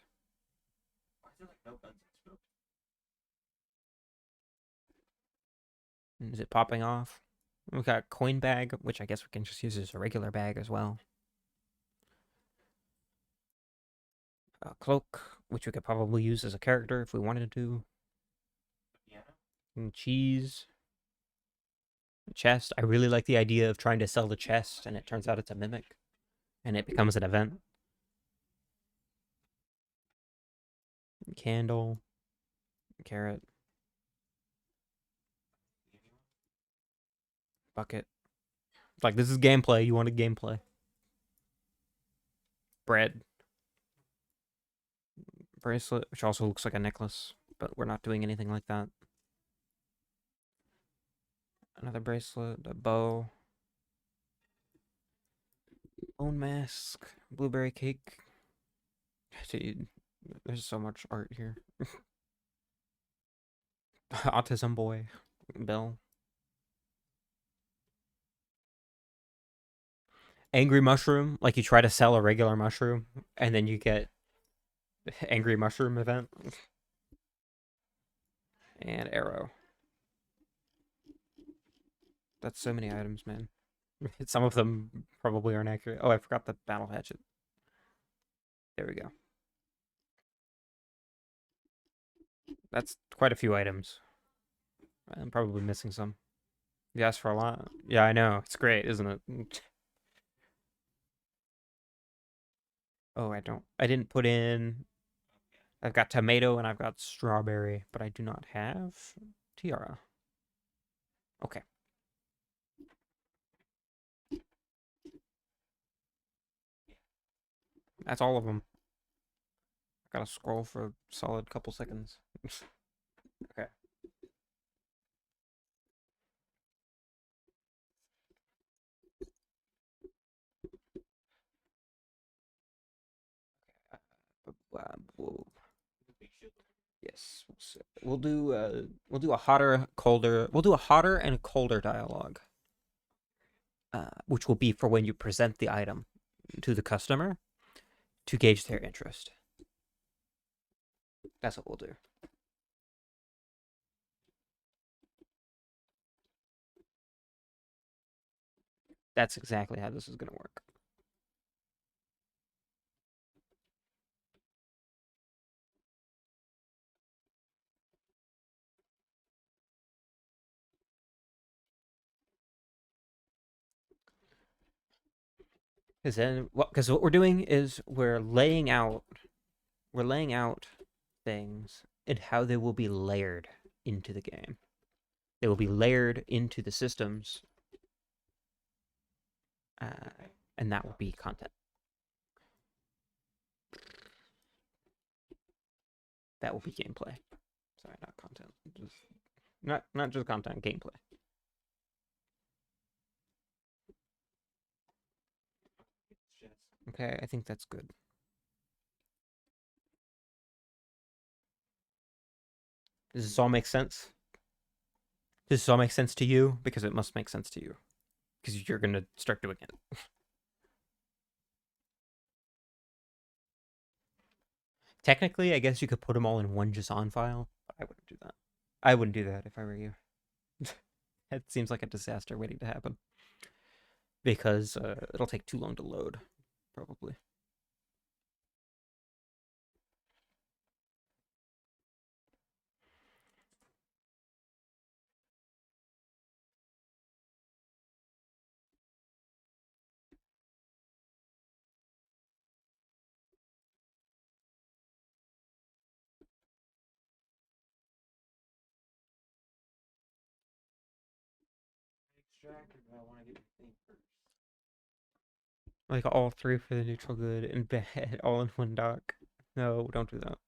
Why is there like no guns in this boat? Is it popping off? We got coin bag, which I guess we can just use as a regular bag as well. Cloak, which we could probably use as a character if we wanted to. And cheese. Chest. I really like the idea of trying to sell the chest, and it turns out it's a mimic, and it becomes an event. Candle. Carrot. Bucket. Like, this is gameplay. You wanted gameplay. Bread. Bracelet, which also looks like a necklace, but we're not doing anything like that. Another bracelet, a bow. Bone mask, blueberry cake. Dude, there's so much art here. Autism boy, Bill. Angry mushroom, like you try to sell a regular mushroom, and then you get angry mushroom event. And arrow. That's so many items, man. Some of them probably aren't accurate. Oh, I forgot the battle hatchet. There we go. That's quite a few items. I'm probably missing some. You asked for a lot. Yeah, I know. It's great, isn't it? Oh, I didn't put in. I've got tomato and I've got strawberry, but I do not have tiara. Okay. That's all of them. I gotta scroll for a solid couple seconds. Okay. Whoa. Yes, we'll do a hotter, colder. We'll do a hotter and a colder dialogue, which will be for when you present the item to the customer to gauge their interest. That's what we'll do. That's exactly how this is gonna work. Because what we're doing is we're laying out things and how they will be layered into the game. They will be layered into the systems, and that will be content. That will be gameplay. Sorry, not content. Just not just content, gameplay. Okay, I think that's good. Does this all make sense? Does this all make sense to you? Because it must make sense to you. Because you're going to start doing it. Technically, I guess you could put them all in one JSON file, but I wouldn't do that. I wouldn't do that if I were you. It seems like a disaster waiting to happen. Because it'll take too long to load, probably. Like all three for the neutral good and bad all in one doc. No, don't do that.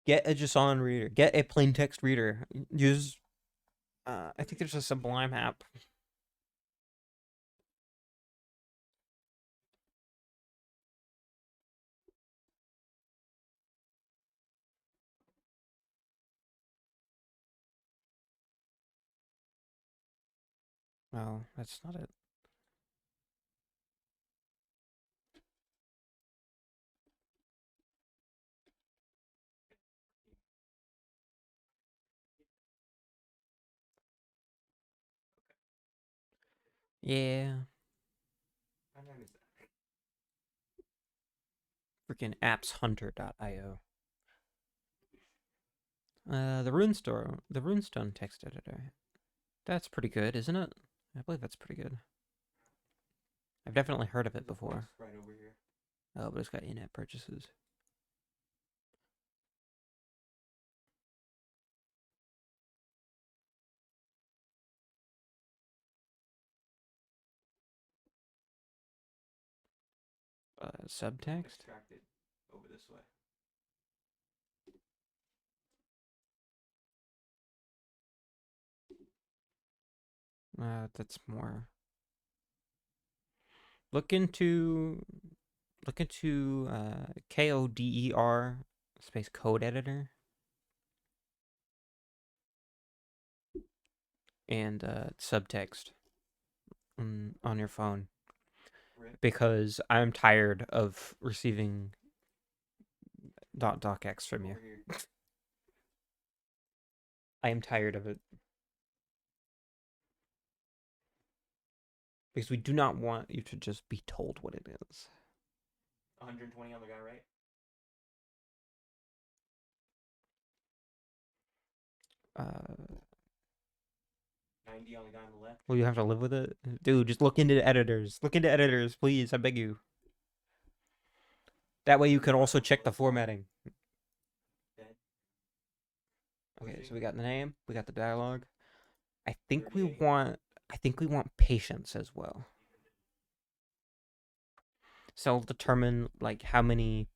Get a JSON reader. Get a plain text reader. Use, I think there's a Sublime app. Oh, that's not it. Yeah. Freaking appshunter.io. The Runestone text editor. That's pretty good, isn't it? I believe that's pretty good. I've definitely heard of it before. Right over here. Oh, but it's got in-app purchases. Subtext? Over this way. That's more. Look into KODER space code editor and subtext on your phone. Because I'm tired of receiving .docx from you. I am tired of it. Because we do not want you to just be told what it is. 120 on the guy, right? Uh, 90 on the guy on the left. Well, you have to live with it? Dude, just look into editors. Look into editors, please. I beg you. That way you can also check the formatting. Okay, so we got the name, we got the dialogue. I think we want patience as well. So it'll determine like how many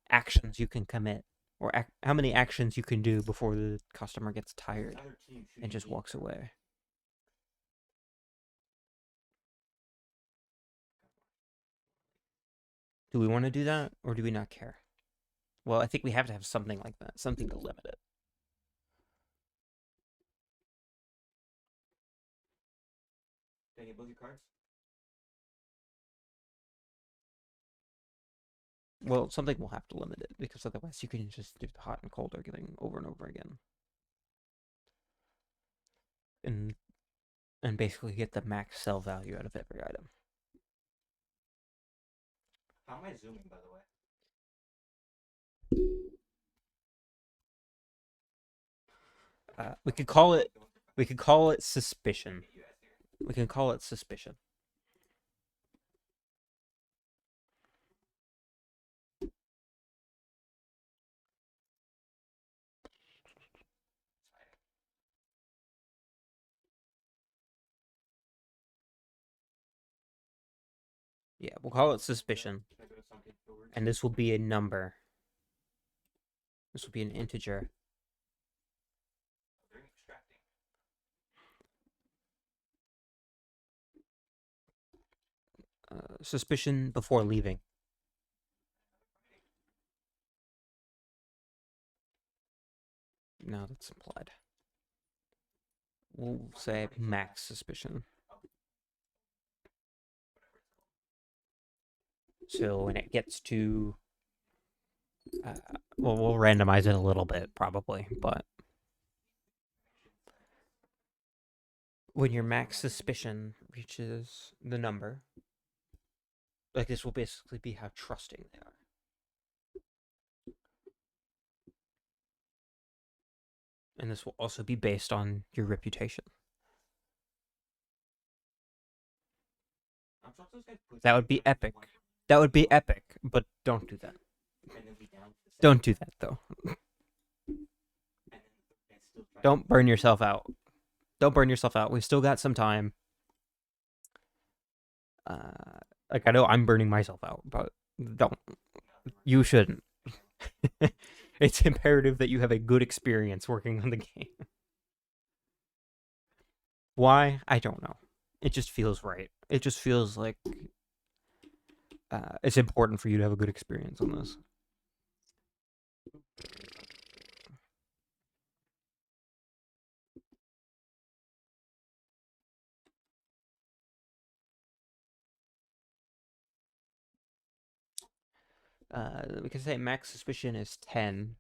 actions you can commit or how many actions you can do before the customer gets tired and just walks away. Do we want to do that or do we not care? Well, I think we have to have something like that, something to limit it. Did I get both your cards? Well, something will have to limit it because otherwise you can just do the hot and cold arguing over and over again. And basically get the max sell value out of every item. How am I zooming, by the way? We could call it suspicion. We can call it suspicion. Yeah, we'll call it suspicion. And this will be a number. This will be an integer. Suspicion before leaving. No, that's implied. We'll say max suspicion. So when it gets to, well, we'll randomize it a little bit probably, but when your max suspicion reaches the number, like this will basically be how trusting they are. And this will also be based on your reputation. That would be epic. That would be epic, but don't do that. Don't do that, though. Don't burn yourself out. Don't burn yourself out. We've still got some time. Like, I know I'm burning myself out, but don't. You shouldn't. It's imperative that you have a good experience working on the game. Why? I don't know. It just feels right. It just feels like it's important for you to have a good experience on this. We can say max suspicion is 10.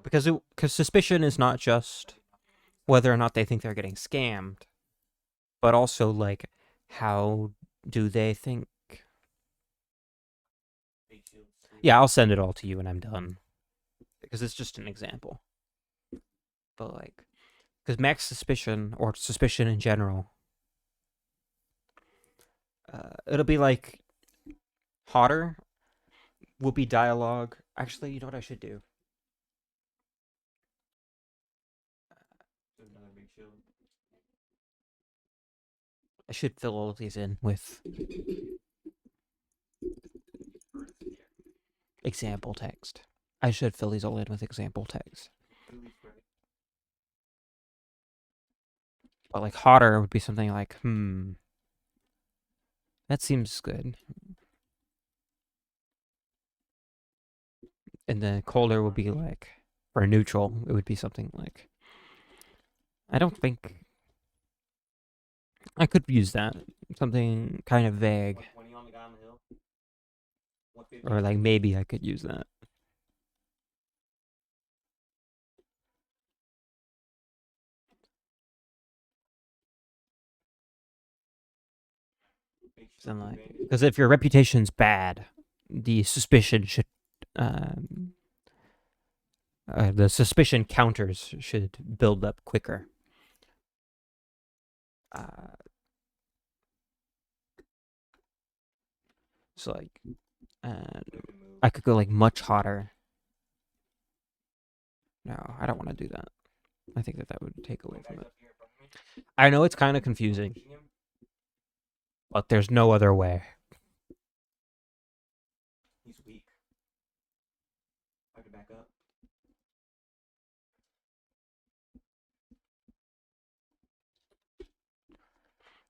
Because suspicion is not just whether or not they think they're getting scammed, but also like how do they think. Yeah, I'll send it all to you when I'm done. Because it's just an example. But like, because max suspicion or suspicion in general, it'll be like hotter will be dialogue. Actually, you know what I should do? I should fill all of these in with example text. I should fill these all in with example text. But like hotter would be something like, that seems good. And then colder would be like, for neutral, it would be something like, I don't think I could use that. Something kind of vague. Or like maybe I could use that. Because if your reputation's bad, the suspicion should, the suspicion counters should build up quicker. So like, I could go like much hotter. No, I don't want to do that. I think that would take away from it. I know it's kind of confusing, but there's no other way. He's weak. I can back up.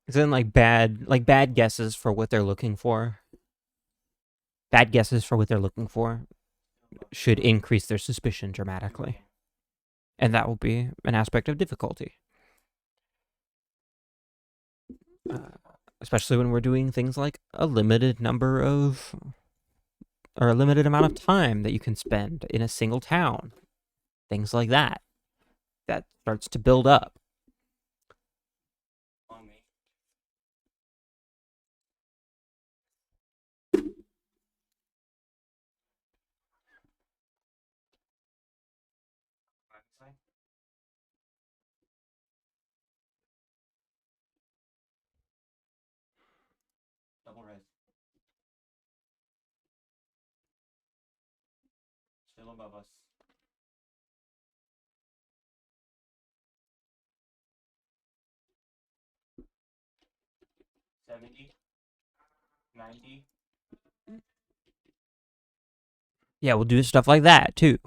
Then like bad guesses for what they're looking for. Bad guesses for what they're looking for should increase their suspicion dramatically. And that will be an aspect of difficulty. Especially when we're doing things like a limited number of, or a limited amount of time that you can spend in a single town. Things like that. That starts to build up. Double res. Still above us. Yeah, we'll do stuff like that too.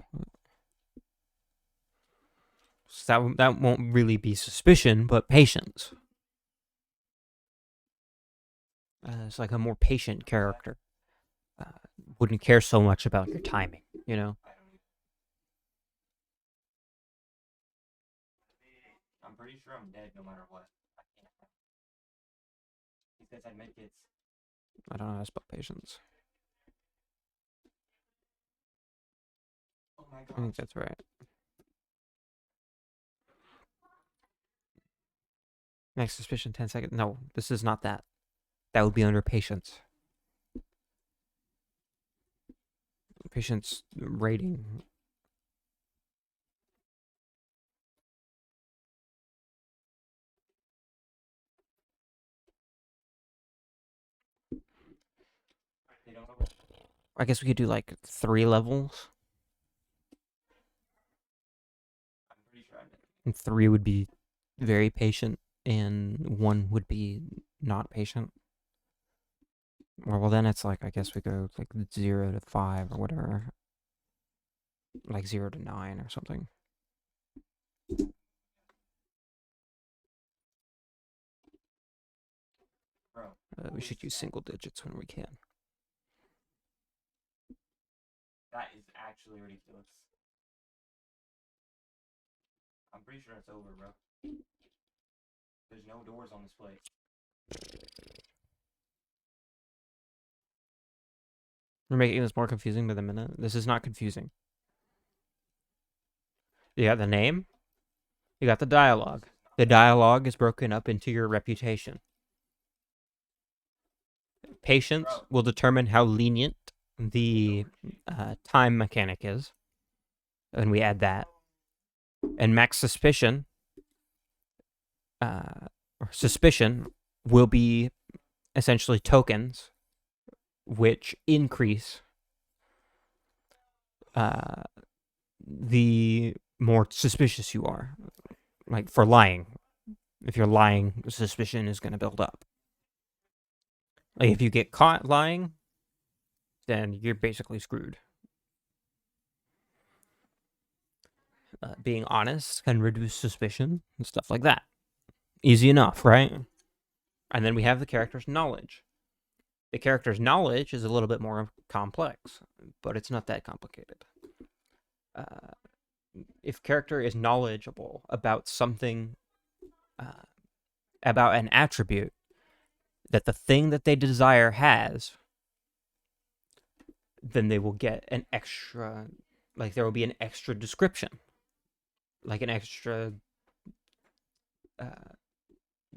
So that won't really be suspicion, but patience. It's like a more patient character. Uh, wouldn't care so much about your timing, you know? I'm pretty sure I'm dead no matter what. He says I medkits. I don't know how to spell patience. Oh my god. I think that's right. Next suspicion, 10 seconds. No, this is not that. That would be under patience. Patience rating. I guess we could do like 3 levels. And 3 would be very patient, and 1 would be not patient. Or well, then it's like I guess we go like 0 to 5 or whatever, like 0 to 9 or something. We should use single digits when we can. That is actually ridiculous. I'm pretty sure it's over, bro. There's no doors on this place. We're making this more confusing by the minute. This is not confusing. You got the name. You got the dialogue. The dialogue is broken up into your reputation. Patience will determine how lenient the time mechanic is. And we add that. And max suspicion, or suspicion, will be essentially tokens which increase the more suspicious you are. Like for lying. If you're lying, suspicion is going to build up. Like if you get caught lying, then you're basically screwed. Being honest can reduce suspicion and stuff like that. Easy enough, right? And then we have the character's knowledge. The character's knowledge is a little bit more complex, but it's not that complicated. If character is knowledgeable about something, about an attribute that the thing that they desire has, then they will get an extra, like there will be an extra description, like an extra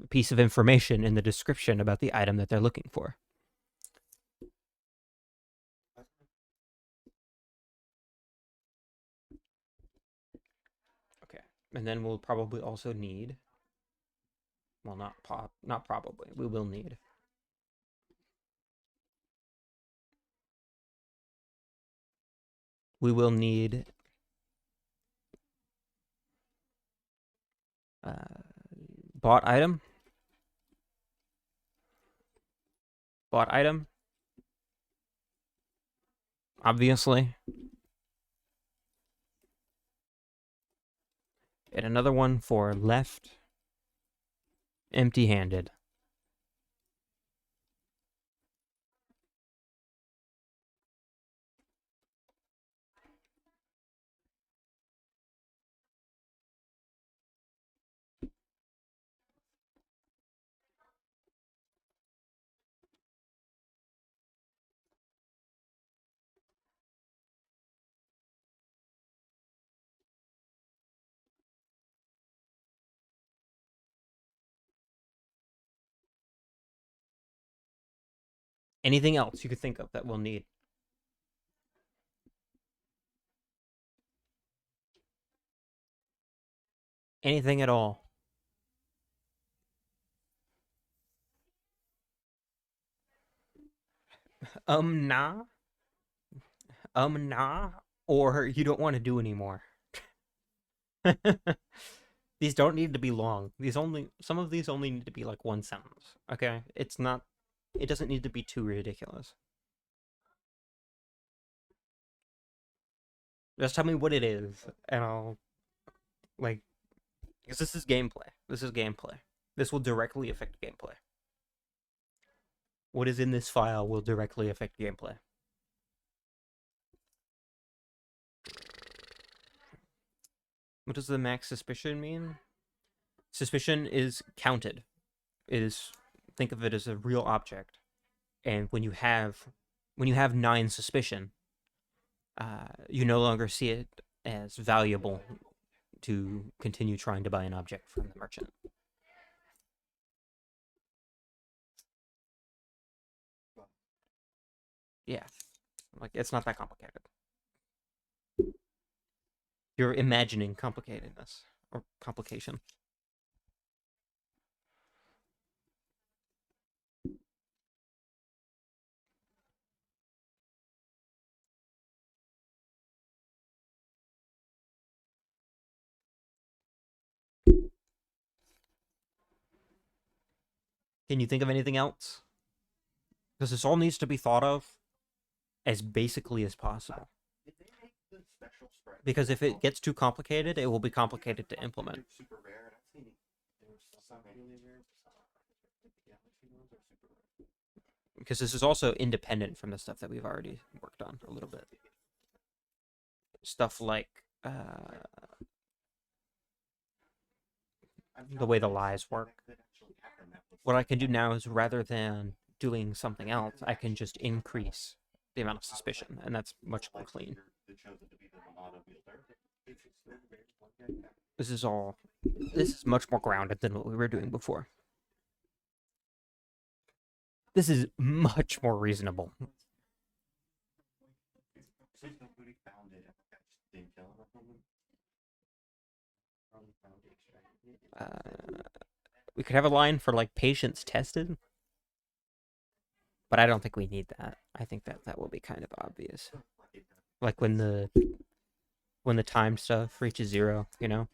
piece of information in the description about the item that they're looking for. Okay, and then we'll probably also need, well, not probably, we will need bought item, obviously, and another one for left empty-handed. Anything else you could think of that we'll need? Anything at all? Nah. Nah. Or you don't want to do anymore. These don't need to be long. Some of these only need to be like one sentence. Okay? It doesn't need to be too ridiculous. Just tell me what it is, and I'll like because this is gameplay. This is gameplay. This will directly affect gameplay. What is in this file will directly affect gameplay. What does the max suspicion mean? Suspicion is counted. It is, think of it as a real object, and when you have 9 suspicion, you no longer see it as valuable to continue trying to buy an object from the merchant. Yeah, like it's not that complicated. You're imagining complicatedness or complication. Can you think of anything else? Because this all needs to be thought of as basically as possible. Because if it gets too complicated, it will be complicated to implement. Because this is also independent from the stuff that we've already worked on a little bit. Stuff like the way the lies work. What I can do now is rather than doing something else, I can just increase the amount of suspicion, and that's much more clean. This is much more grounded than what we were doing before. This is much more reasonable. We could have a line for like patients tested, but I don't think we need that. I think that will be kind of obvious. Like when the time stuff reaches 0, you know?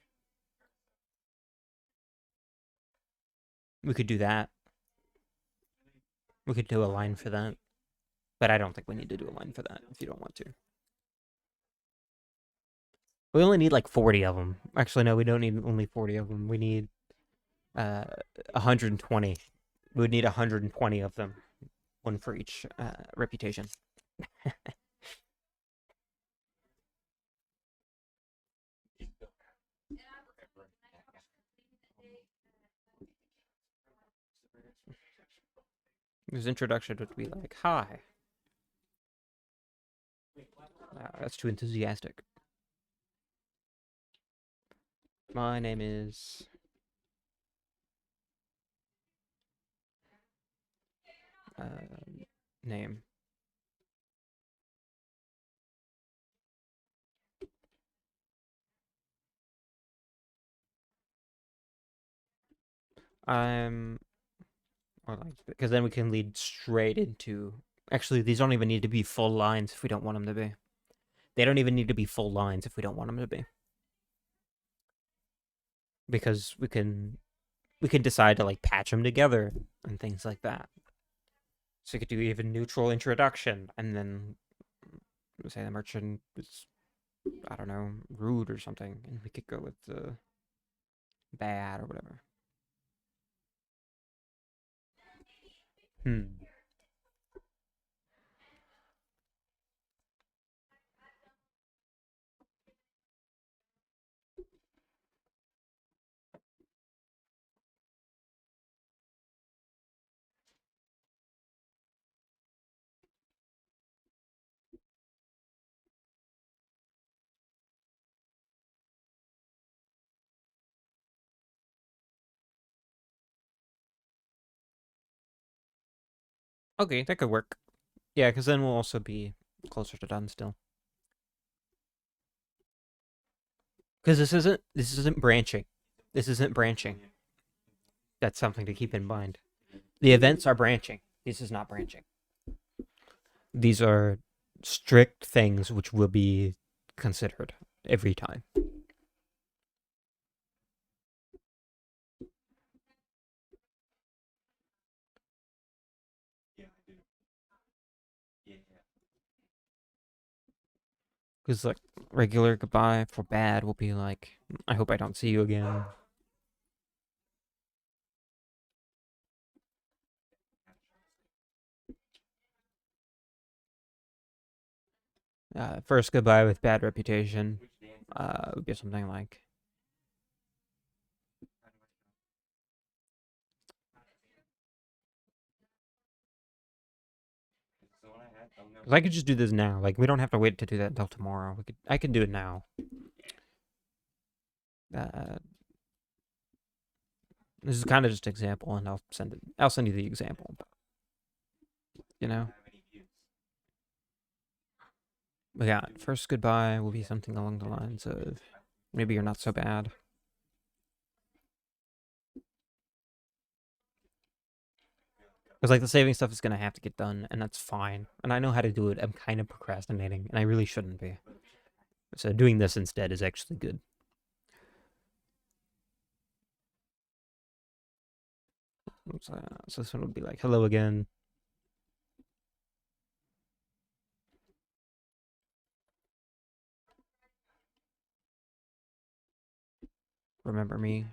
We could do that. We could do a line for that. But I don't think we need to do a line for that if you don't want to. We only need like 40 of them. Actually, no, we don't need only 40 of them. We need 120. We would need 120 of them. One for each reputation. His introduction would be like, "Hi." That's too enthusiastic. My name is... name. Or like, because then we can lead straight into... Actually, these don't even need to be full lines if we don't want them to be. They don't even need to be full lines if we don't want them to be. Because we can decide to like patch them together and things like that. So you could do even neutral introduction, and then say the merchant is, I don't know, rude or something, and we could go with the bad or whatever. Okay, that could work. Yeah, because then we'll also be closer to done still. Because this isn't branching. This isn't branching. That's something to keep in mind. The events are branching. This is not branching. These are strict things which will be considered every time. Because like regular goodbye for bad will be like, I hope I don't see you again. First goodbye with bad reputation would be something like, because I could just do this now. Like we don't have to wait to do that until tomorrow. I could do it now. Uh, this is kind of just an example, and I'll send you the example. You know. But yeah, first goodbye will be something along the lines of, maybe you're not so bad. Because like the saving stuff is gonna have to get done, and that's fine. And I know how to do it. I'm kind of procrastinating, and I really shouldn't be. So doing this instead is actually good. So this one would be like, hello again. Remember me.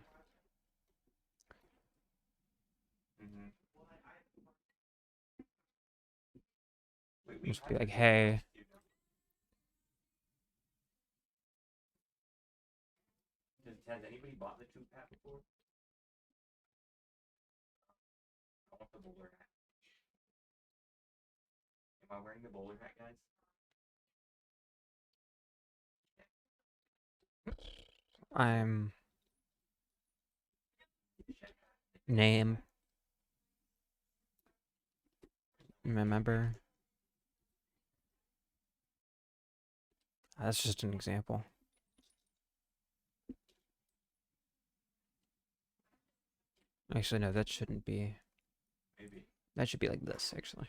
Just be like, hey. Has anybody bought the tube pack before? I want the bowler hat. Am I wearing the bowler hat, guys? I'm name. Remember. That's just an example. Actually, no, that shouldn't be. Maybe. That should be like this, actually.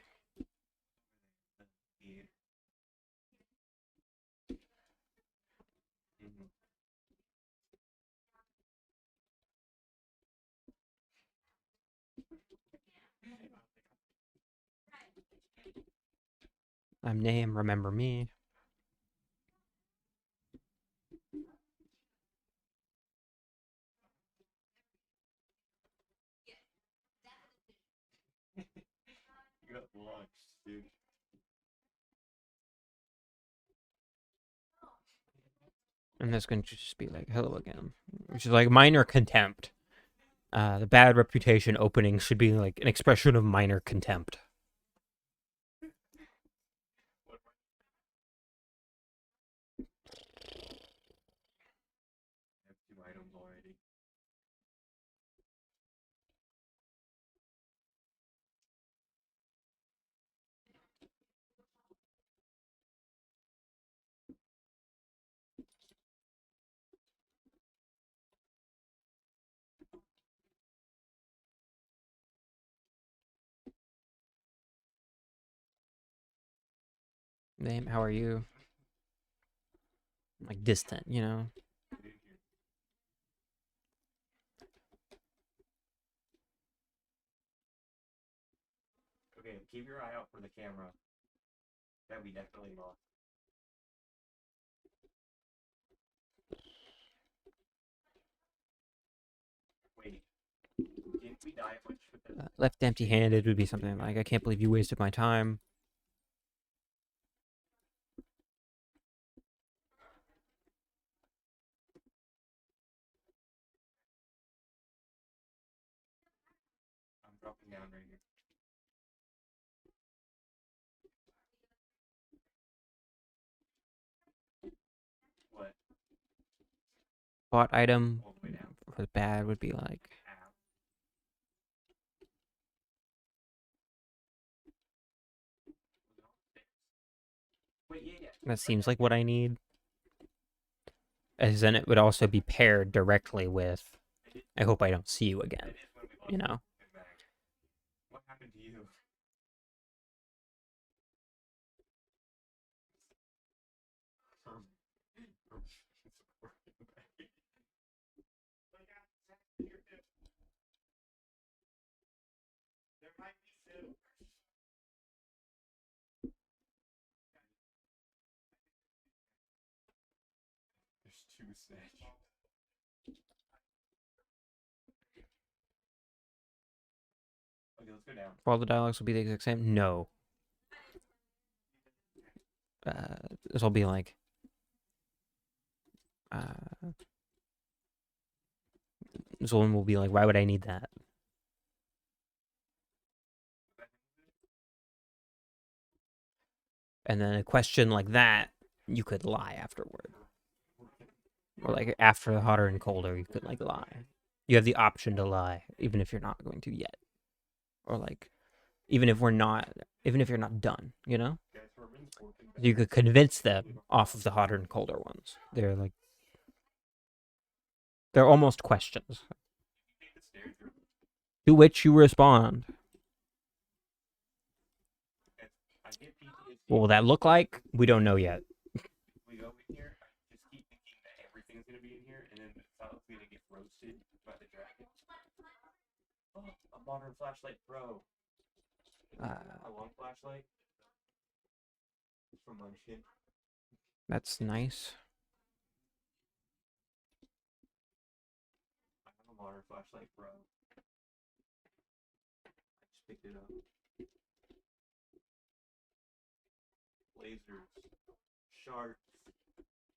I'm name, remember me. You got launched, dude. And that's going to just be like, hello again. Which is like minor contempt. The bad reputation opening should be like an expression of minor contempt. Name, how are you? Like distant, you know? Okay, keep your eye out for the camera that we definitely lost. Wait, didn't we die a bunch with this? Left empty-handed would be something like, I can't believe you wasted my time. I'm dropping down right here. What? Bought item for the bad would be like, that seems like what I need. As then it would also be paired directly with, I hope I don't see you again. You know? What happened to you? All the dialogues will be the exact same? No. This will be like, this one will be like, why would I need that? And then a question like that, you could lie afterward. Or like after hotter and colder, you could like lie. You have the option to lie, even if you're not going to yet. Or like, even if you're not done, you know? You could convince them off of the hotter and colder ones. They're almost questions. To which you respond. What will that look like? We don't know yet. We go in here, I just keep thinking that everything's gonna be in here, and then it's gonna get roasted by the dragon. Oh, a modern flashlight pro. A long flashlight. From Munchkin. That's nice. I have a modern flashlight pro. I just picked it up. Lasers, sharks,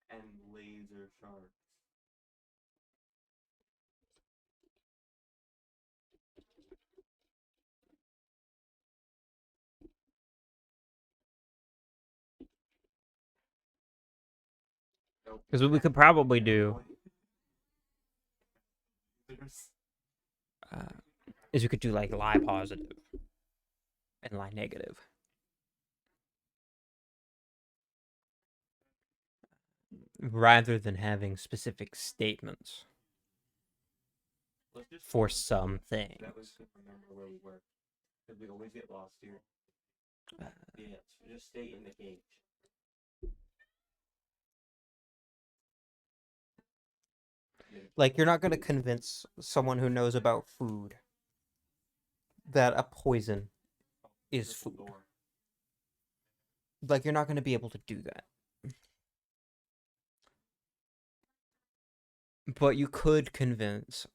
and laser sharks. Because what we could probably do is we could do like lie positive and lie negative. Rather than having specific statements for some things. That was to remember where we were. Because we always get lost here. Yeah, just stay in the cage. Like, you're not going to convince someone who knows about food that a poison is food. Like, you're not going to be able to do that. But you could convince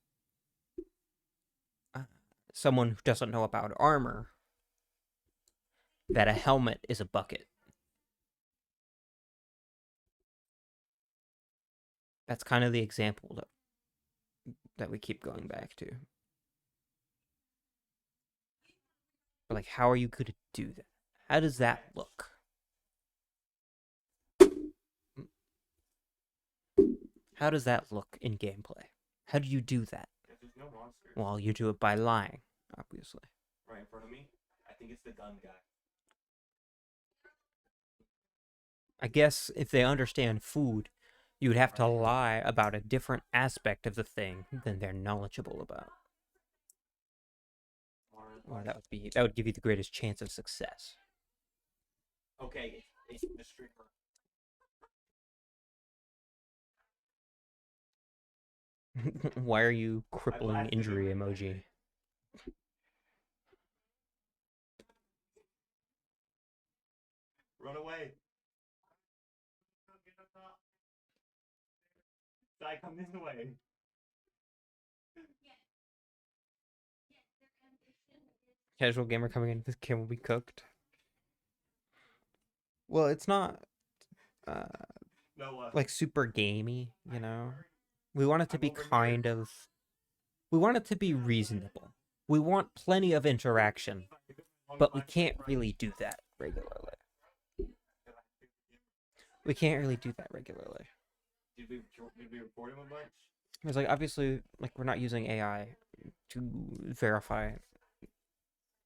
someone who doesn't know about armor that a helmet is a bucket. That's kind of the example that we keep going back to. But like, how are you going to do that? How does that look? How does that look in gameplay? How do you do that? No monsters. Well, you do it by lying, obviously. Right in front of me? I think it's the gun guy. I guess if they understand food, you would have to lie about a different aspect of the thing than they're knowledgeable about. Well, that would give you the greatest chance of success. Okay, it's the streamer. Why are you crippling injury emoji? Run away. Die, come this way. Casual gamer coming in, this game will be cooked. Well, it's not like super gamey, you know? We want it to be kind of... We want it to be reasonable. We want plenty of interaction, but we can't really do that regularly. We can't really do that regularly. Did we report him a bunch? Because, like, obviously, like, we're not using AI to verify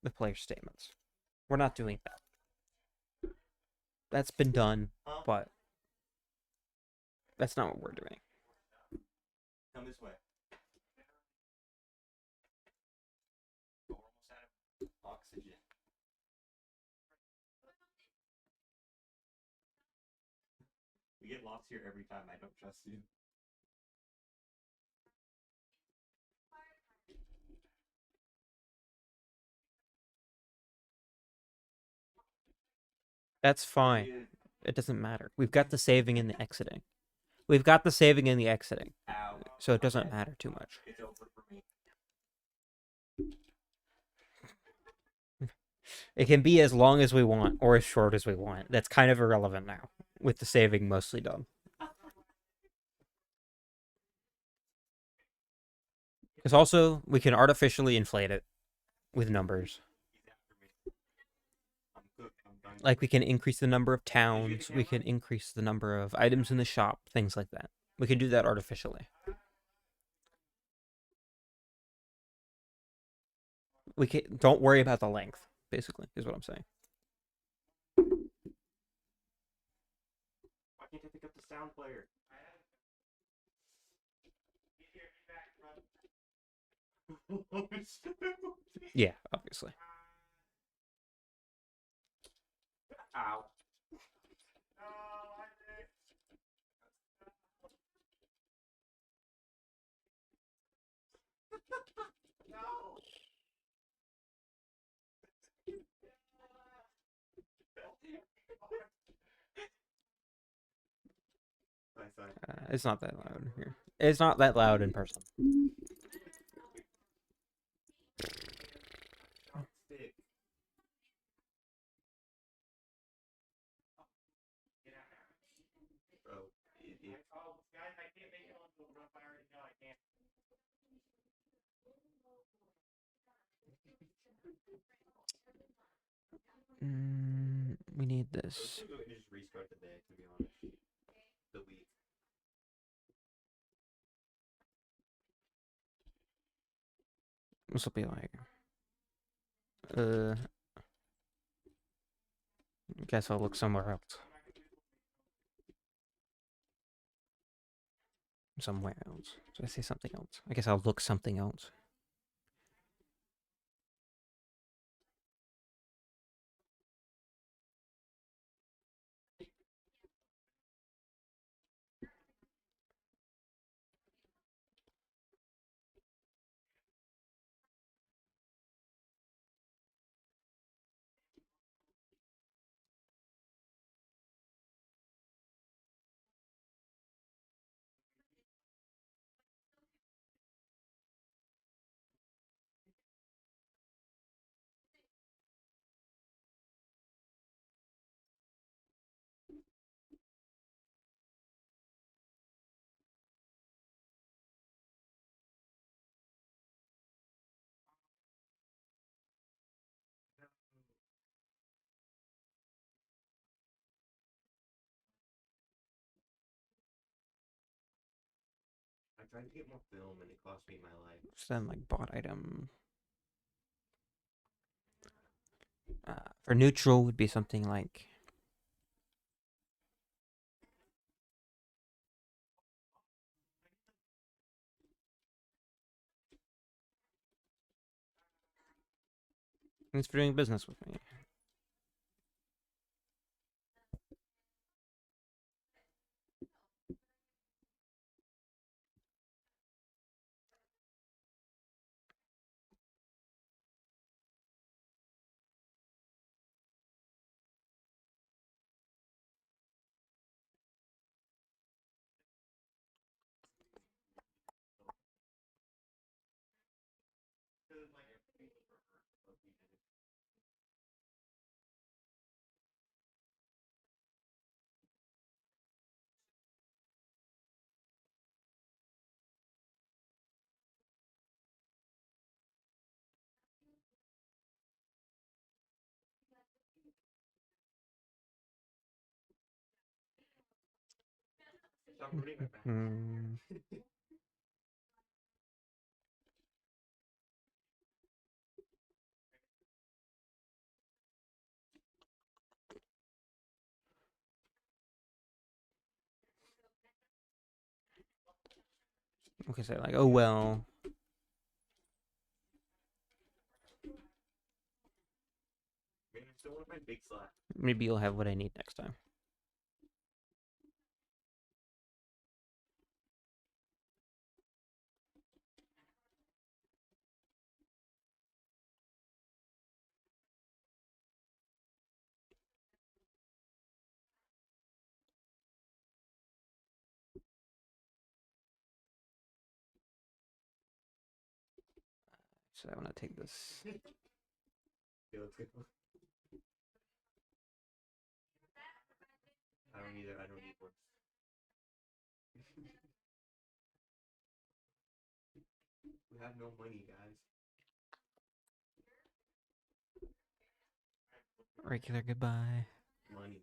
the player's statements. We're not doing that. That's been done, but that's not what we're doing. Come this way. We're almost out of oxygen. We get lost here every time. I don't trust you. That's fine. It doesn't matter. We've got the saving and the exiting. we've got the saving and the exiting, so it doesn't matter too much. It can be as long as we want or as short as we want. That's kind of irrelevant now, with the saving mostly done. Because also, we can artificially inflate it with numbers. Like, we can increase the number of towns, we can increase the number of items in the shop, things like that. We can do that artificially. We can don't worry about the length, basically, is what I'm saying. Why can't I pick up the sound player? Yeah, obviously. Ow. It's not that loud here. It's not that loud in person. We need this. This will be like, guess I'll look somewhere else. Somewhere else. Did I say something else? I guess I'll look something else. I tried to get more film and it cost me my life. So then, like, bought item. For neutral would be something like. Thanks for doing business with me. Okay, so like, oh well. Maybe you'll have what I need next time. So I want to take this. I don't either. I don't need one. We have no money, guys. Regular goodbye. Money.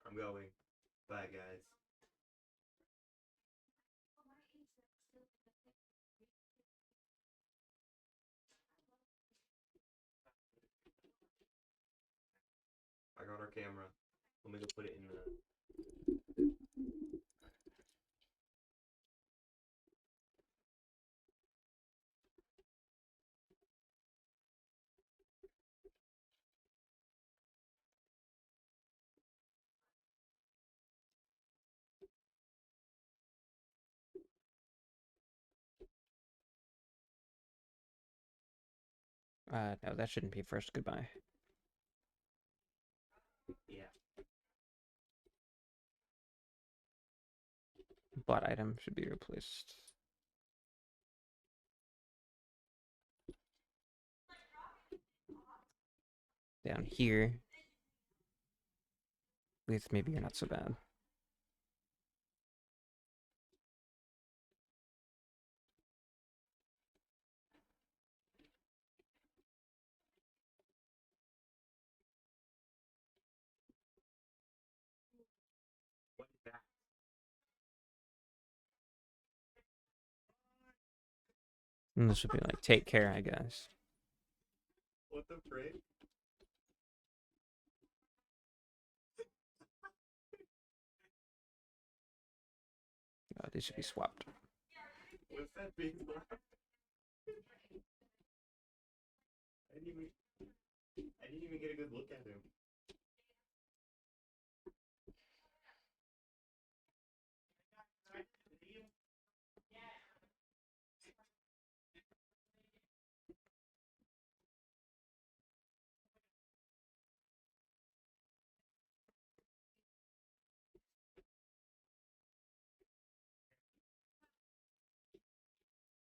I'm going. Bye, guys. I got our camera. Let me go put it in the... No, that shouldn't be first goodbye. Yeah. Bot item should be replaced. Down here. With maybe you're not so bad. What is that? And this would be like, take care, I guess. What the frick? These should be swapped. What's that big laugh? I didn't even get a good look at him.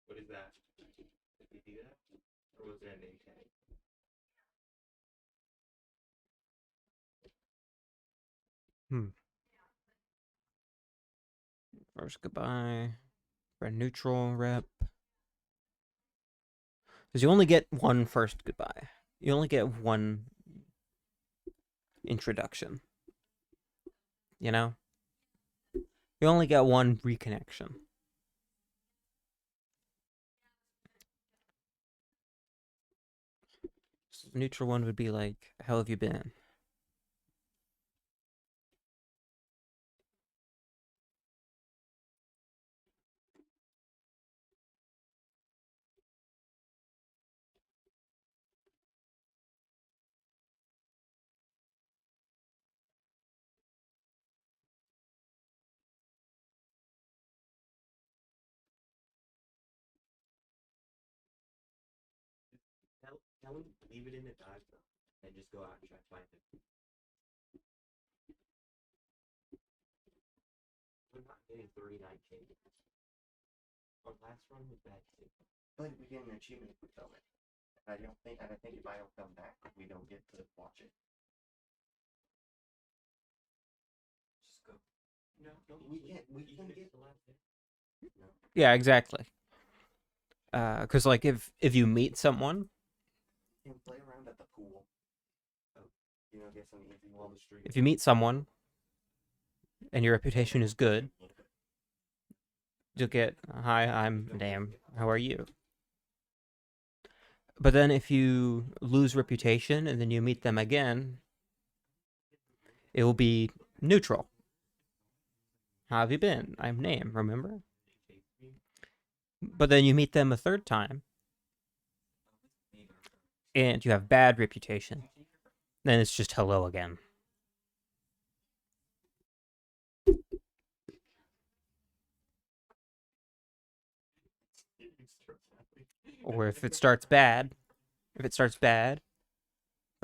What is that? Did you see that? Or was that a name tag? First goodbye. For a neutral rep. Because you only get one first goodbye. You only get one introduction. You know? You only get one reconnection. So the neutral one would be like, how have you been? Tell him leave it in the dive though, and just go out and try to find it. We're not getting 39K. Our last run was bad too. But we get an achievement if we film it. I think if I don't come back, we don't get to watch it. Just go. No, we can't. We can get the last day. No. Yeah, exactly. Because like if you meet someone, You can play around at the pool. You know, get some easy on the street. if you meet someone and your reputation is good, you'll get, hi, I'm Nam, how are you? But then if you lose reputation and then you meet them again, it will be neutral. How have you been? I'm Nam, remember? But then you meet them a third time, and you have bad reputation, then it's just hello again. Or if it starts bad for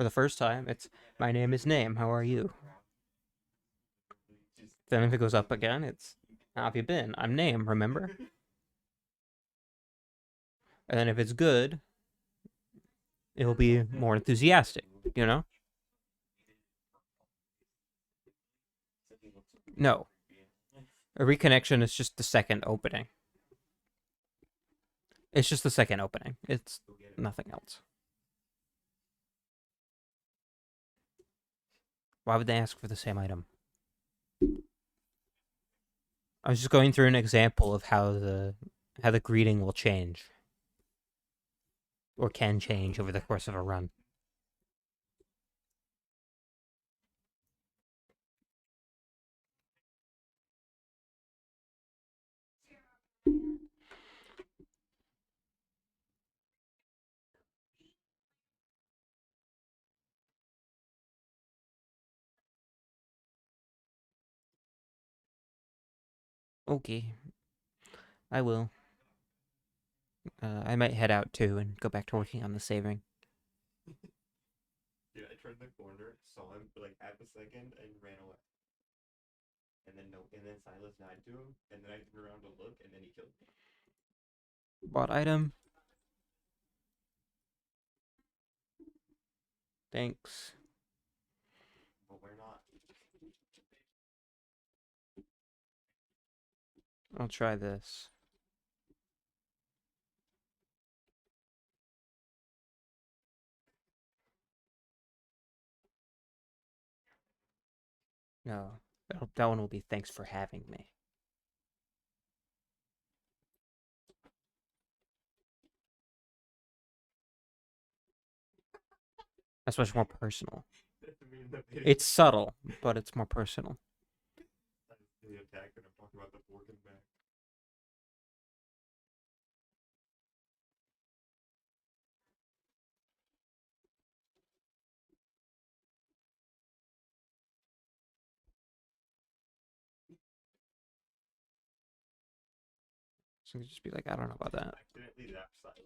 the first time, it's my name is name. How are you? Then if it goes up again, it's how have you been? I'm name. Remember? And then if it's good, it'll be more enthusiastic. You know? No, a reconnection is just the second opening. It's just the second opening. It's nothing else. Why would they ask for the same item? I was just going through an example of how the greeting will change or can change over the course of a run. Okay, I will. I might head out too and go back to working on the saving. Dude, I turned the corner, saw him for like half a second, and ran away. And then no, and then Silas died to him, and then I turned around to look, and then he killed me. Bought item. Thanks. But we're not. I'll try this. No, that one will be thanks for having me. That's much more personal. It's subtle, but it's more personal. The attack, and I'm talking about the fork and back. So you just be like, I don't know about that. Accidentally zapped Silas.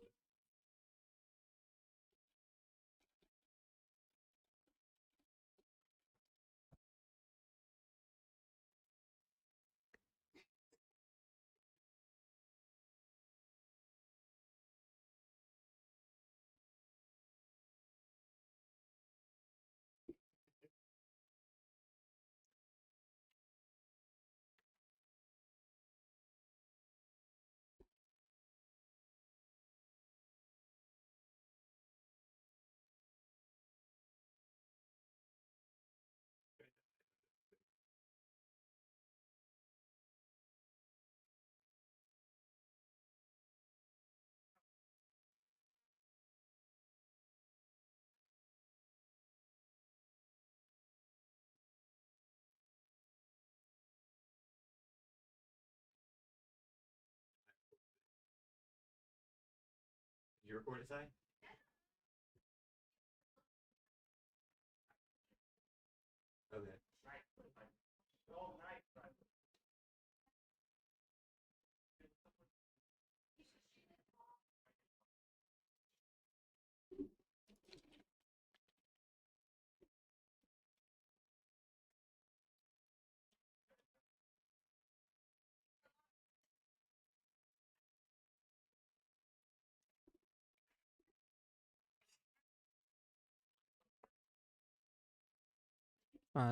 Did you record a side? Okay.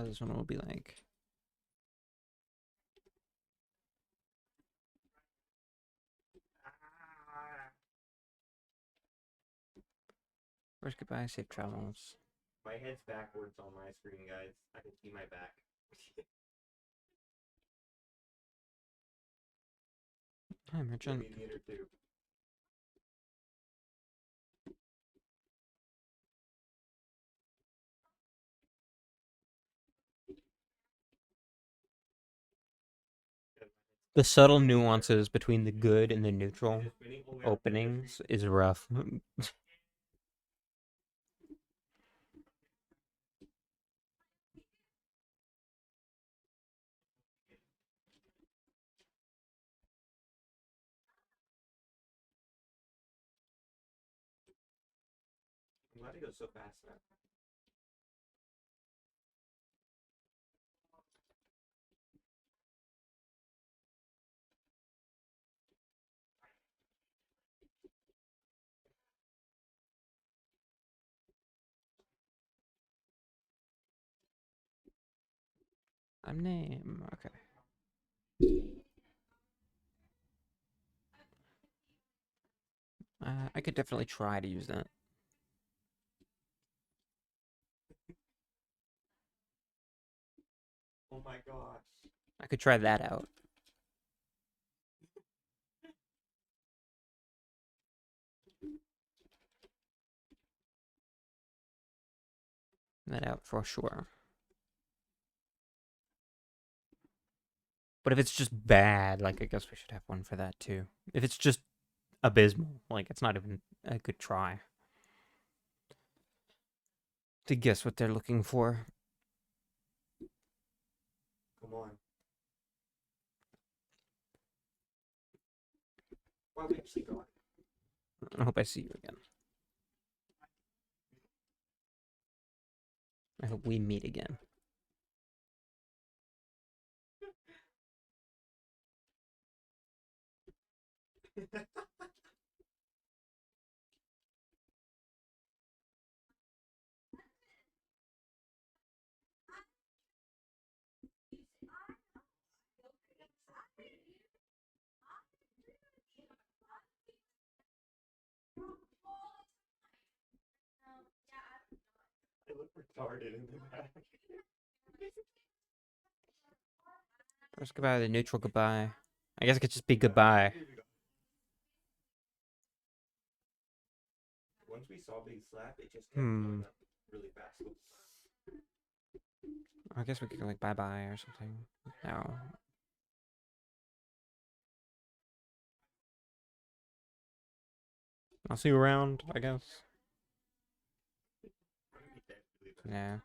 This one will be like, first goodbye, safe travels. My head's backwards on my screen, guys. I can see my back. Hi, merchant. Meter too. The subtle nuances between the good and the neutral openings is rough. glad it goes so fast now. I'm name. Okay. I could definitely try to use that. Oh my gosh. I could try that out. That out for sure. But if it's just bad, like, I guess we should have one for that too. If it's just abysmal, like, it's not even a good try to guess what they're looking for. Come on. Wow, we actually got I hope I see you again. I hope we meet again. it. I look retarded in the back. First goodbye, the neutral goodbye. I guess it could just be goodbye. Once we saw Big Slap, it just kept Hmm. going up really fast. I guess we could go like bye bye or something. No. I'll see you around, I guess. Yeah.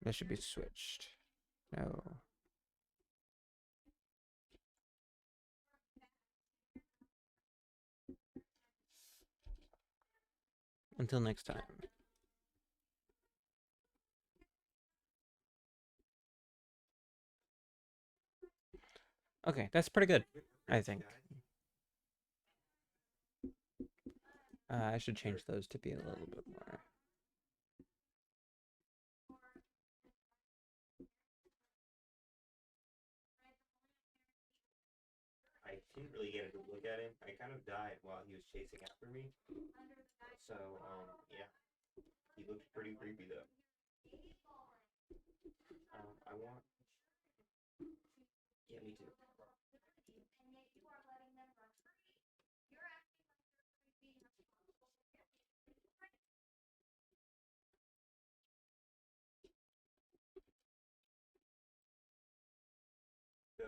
That should be switched. No. Until next time. Okay, that's pretty good, I think. I should change those to be a little bit more. I didn't really get a good look at him. I kind of died while he was chasing after me. So, yeah. He looked pretty creepy though. I want. Yeah, me too. So,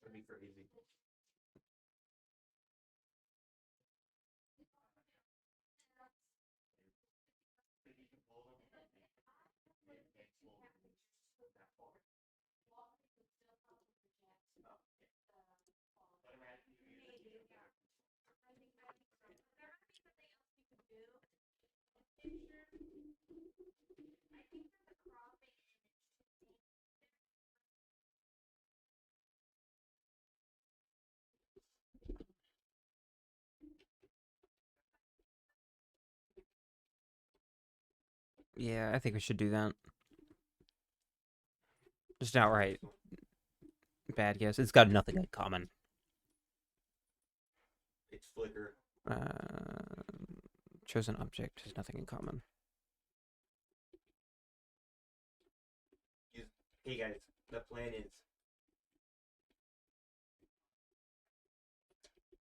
that'd be crazy. Yeah, I think we should do that. Just outright bad guess. It's got nothing in common. It's Flicker. Chosen object has nothing in common. Hey guys, the plan is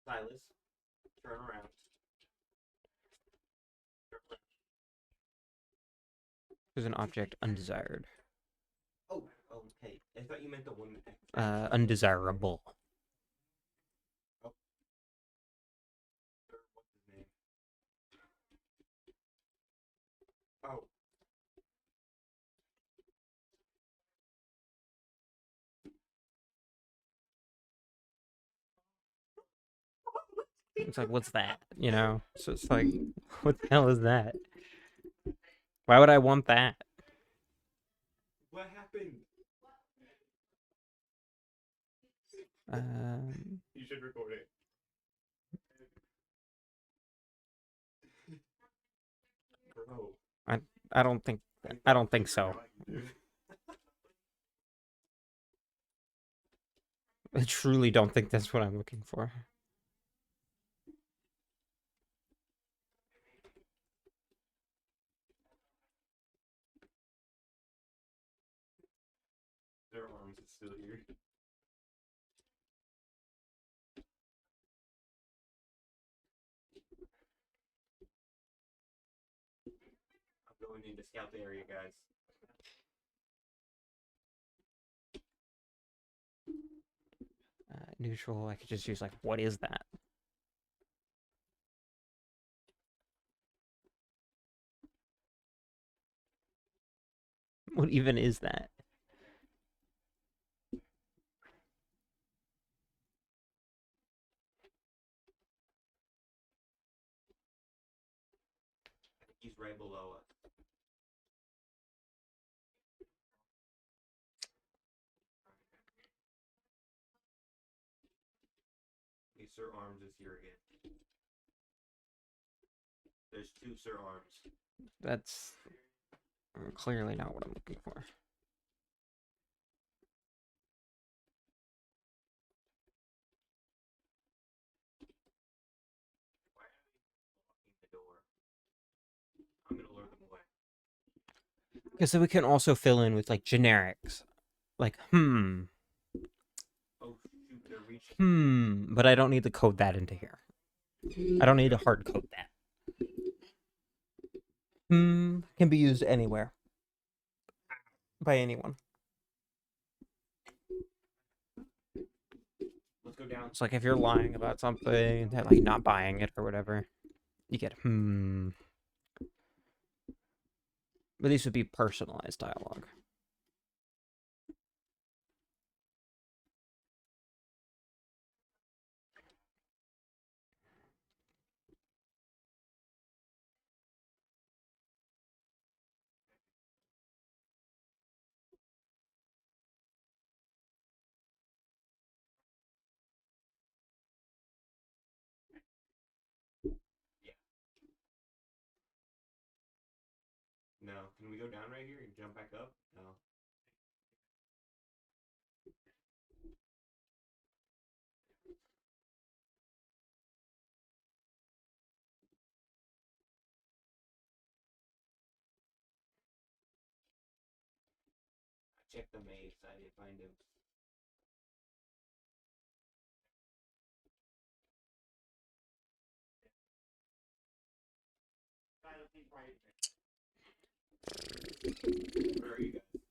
Silas, turn around. Chosen object undesired. Oh, okay. I thought you meant the one. Undesirable. Oh, It's like, what's that? You know? So it's like, what the hell is that? Why would I want that? What happened? Um, You should record it. Bro. I I don't think I don't think so. I truly don't think that's what I'm looking for. Their arms is still here. I'm going in to scout the area, guys. Neutral. I could just use like, what is that? What even is that? I think he's right below us. Okay, Sir Arms is here again. There's two Sir Arms. That's clearly not what I'm looking for. Why are they blocking the door? I'm gonna lure them away. Because then we can also fill in with like generics, like Oh shoot, they're reaching. but I don't need to code that into here. I don't need to hard code that. Can be used anywhere by anyone. Let's go down. It's like if you're lying about something and they're like not buying it or whatever, you get But these would be personalized dialogue. Yeah. No. Can we go down right here and jump back up? No. I checked the maze. I didn't find him. Where are you guys?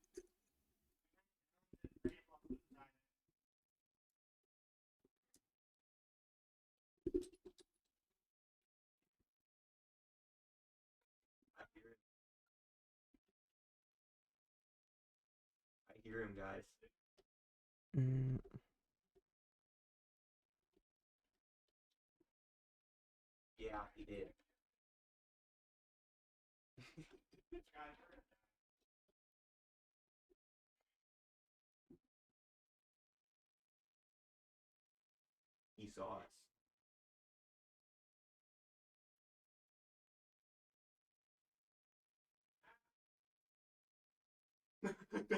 I hear him. I hear him, guys. Mm, Yeah, he did. He saw us. Guys,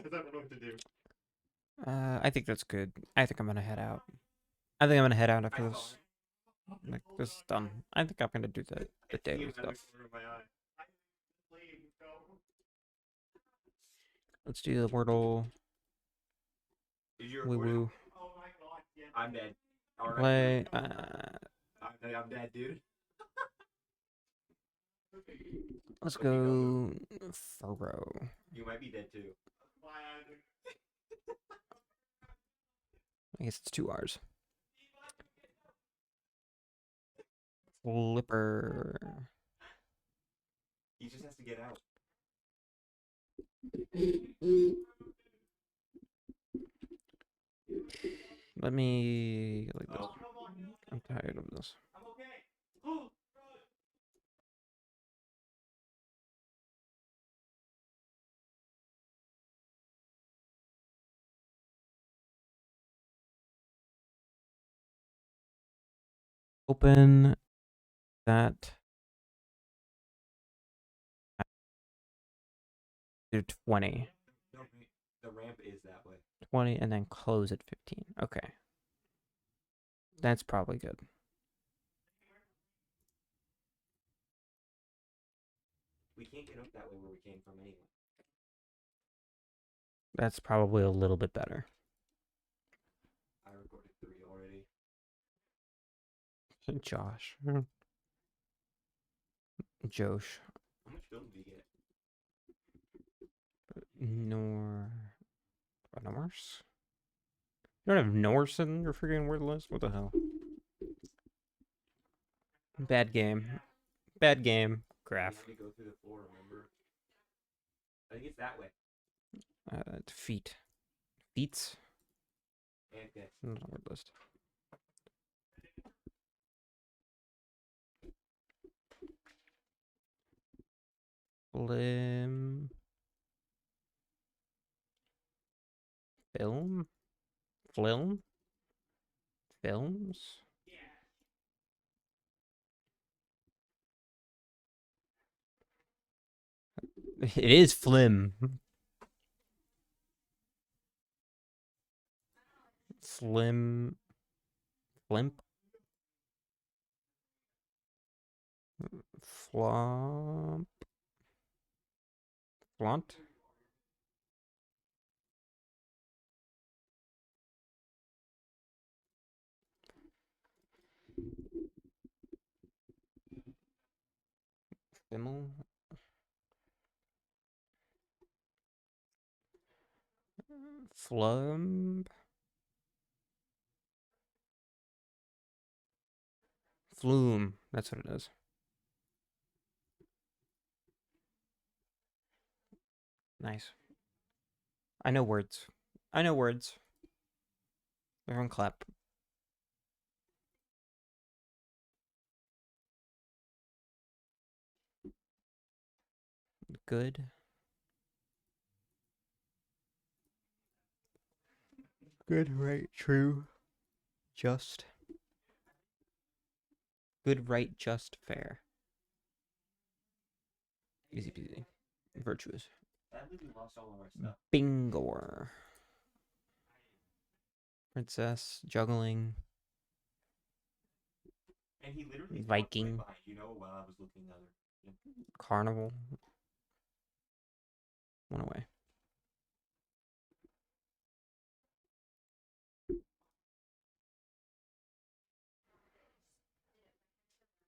I don't know what to do. I think that's good. I think I'm gonna head out. I think I'm gonna head out after this. Like this is done. I think I'm gonna do the daily stuff. Let's do the Wordle. Woo woo. I'm dead. Play. I'm dead, dude. Let's go Furrow. You might be dead too. I guess it's 2 hours. Flipper. He just has to get out. Let me like this. Oh. I'm tired of this. Open that to 20. No, the ramp is that way. 20 and then close at 15. Okay. That's probably good. We can't get up that way where we came from anyway. That's probably a little bit better. I recorded 3 already. Josh. Josh. How much film do you get? Norse? You don't have Norse in your freaking word list? What the hell? Bad game. Bad game. Graph. You go through the floor, remember? I think it's that way. Feet. Feats? Okay. Not a word list. Film. Film? Film? Films? It is flim. Flim. Flimp? Flomp? Flaunt? Fimmel? Flum? Flume. That's what it is. Nice. I know words. I know words. Everyone clap. Good. Good, right, true. Just. Good, right, just, fair. Easy peasy. Virtuous. Sadly, we lost all of our stuff. Bingor. Princess. Juggling. And he literally Viking. behind, while I was looking the other. Carnival. One away.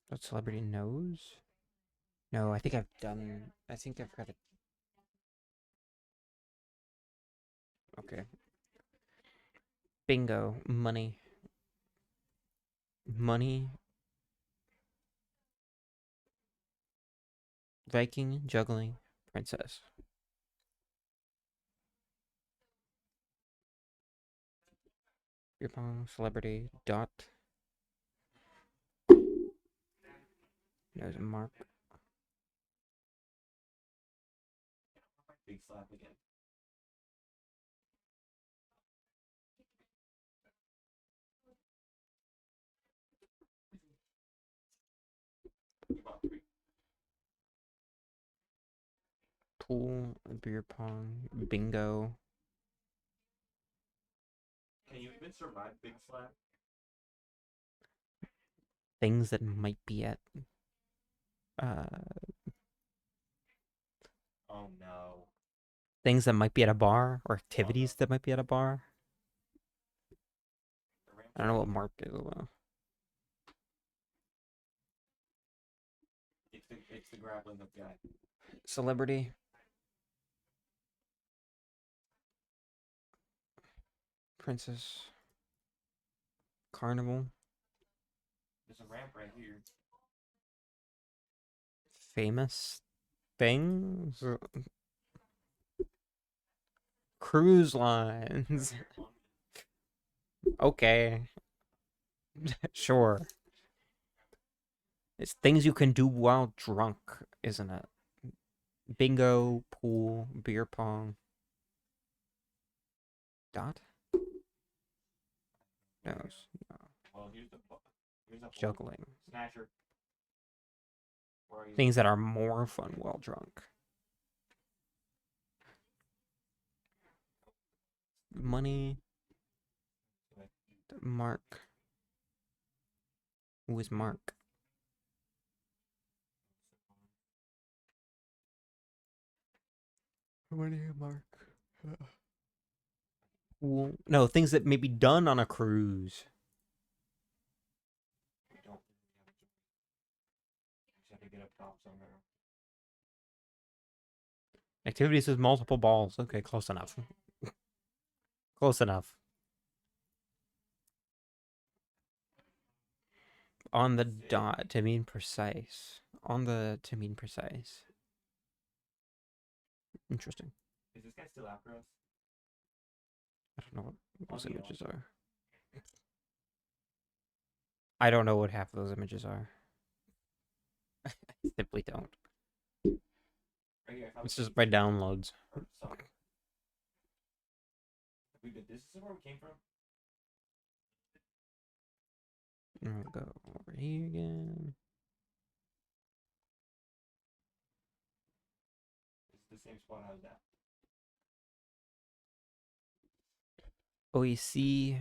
That celebrity knows? No, I think I've done. I think I've got it. Okay. Bingo. Money. Money. Viking. Juggling. Princess. Beer pong. Celebrity. Dot. Knows Mark. Big slap again. You bought 3. Pool. Beer pong. Bingo. Can you even survive big slap? Things that might be at. Uh, Oh no. things that might be at a bar or activities that might be at a bar. I don't know what Mark is about. It's the grappling hook guy. Celebrity. Princess. Carnival. There's a ramp right here. Famous things. Cruise lines. Okay. Sure. It's things you can do while drunk, isn't it? Bingo, pool, beer pong. Dot? No. Well, here's the Juggling. Snatcher. Where are you? Things that are more fun while drunk. Money. Mark. Who is Mark? Money, Mark. No, things that may be done on a cruise. We don't. We just have to get up top somewhere. Activities with multiple balls. Okay, close enough. Close enough. On the dot to mean precise. On the to mean precise. Interesting. Is this guy still after us? I don't know what those images are. I don't know what half of those images are. I simply don't. Right here, It's just my downloads. This is where we came from? I'll go over here again. This is the same spot I was at. OEC.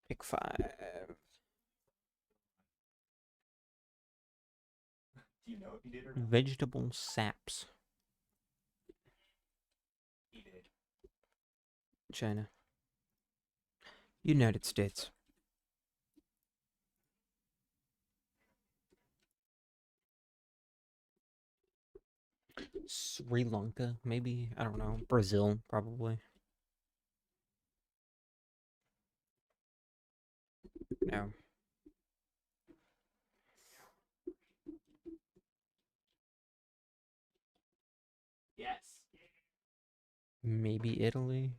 Pick 5. Do you know if he did or not? Vegetable saps. He did. China. United States. Sri Lanka, maybe? I don't know. Brazil, probably. No. Yes. Maybe Italy.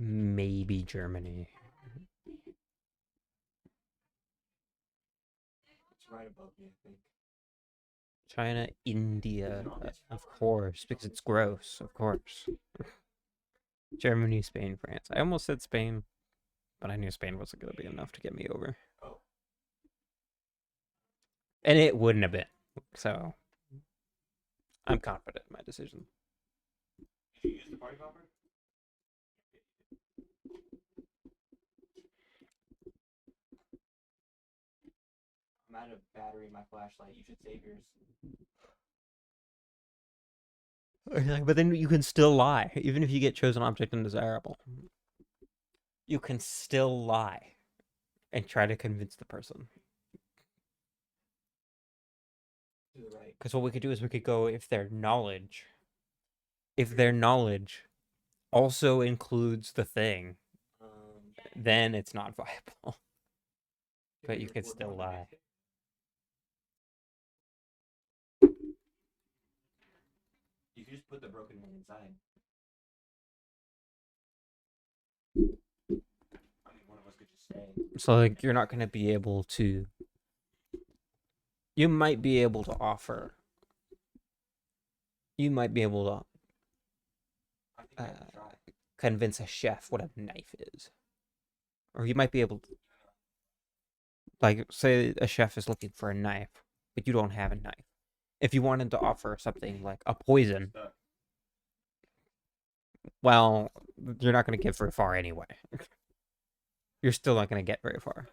Maybe Germany. It's right above me, I think. China, India, of course, because it's gross, of course. Germany, Spain, France. I almost said Spain, but I knew Spain wasn't going to be enough to get me over. Oh. And it wouldn't have been. So, I'm confident in my decision. Did you use the party popper? I'm out of battery in my flashlight. You should save yours. But then you can still lie, even if you get chosen object undesirable. You can still lie and try to convince the person. To the right. Because what we could do is we could go if their knowledge also includes the thing, then it's not viable. But you could still lie. You could just put the broken one inside. I mean, one of us could just stay. So like you're not going to be able to. You might be able to offer. You might be able to convince a chef what a knife is, or you might be able to. Like, say a chef is looking for a knife, but you don't have a knife. If you wanted to offer something like a poison, well, you're not going to get very far anyway. You're still not going to get very far.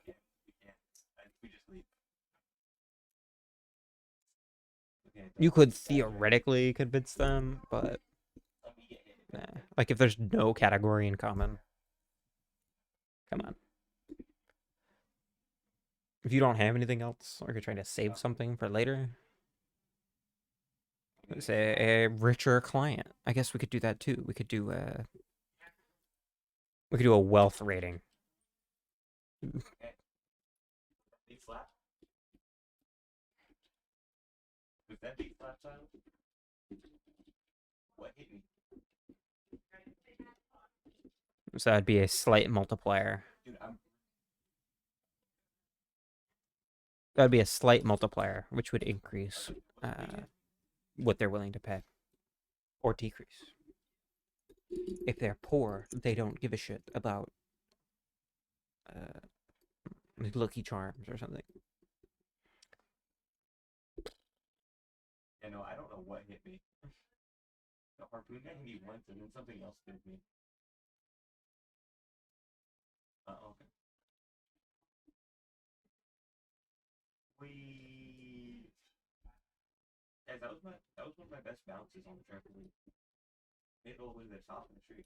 You could theoretically convince them, but nah. Like if there's no category in common, come on. If you don't have anything else, or you're trying to save something for later, say a richer client. I guess we could do that too. We could do a wealth rating. Big slap. Was that big slap child? What hit me? So that'd be a slight multiplier. Dude, That'd be a slight multiplier, which would increase what they're willing to pay or decrease. If they're poor, they don't give a shit about uh, like Lucky Charms or something. Yeah, no, I don't know what hit me. The harpoon guy hit me once, and then something else hit me. Okay. We. Guys, that was one of my best bounces on the trampoline. Made it all the way to the top of the tree.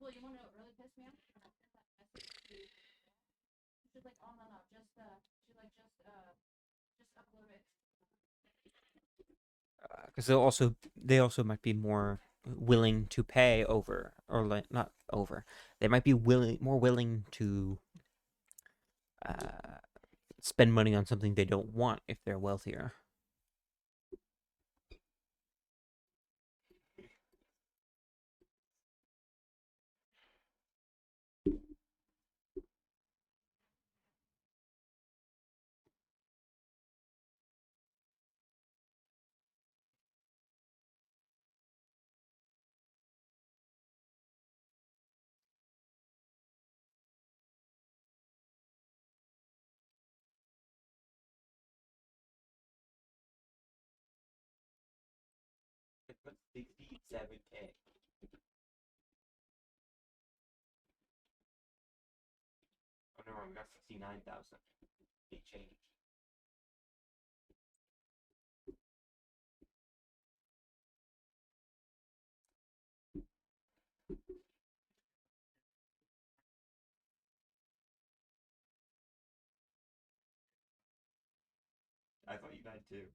Well, you want to know what really pissed me off? When I sent that message to, she's like, oh no no, just upload it. Because they also might be more willing to pay over, or like not over. They might be more willing to uh, spend money on something they don't want if they're wealthier. It put 67K. Oh no, we got 69,000. Big change. I thought you died too.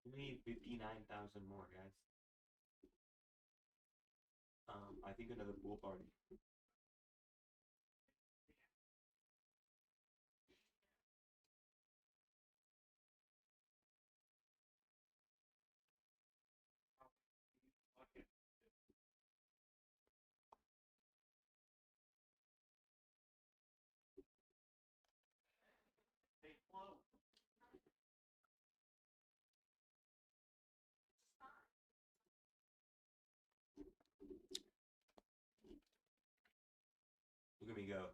We need 59,000 more, guys. I think another pool party. Look at me go.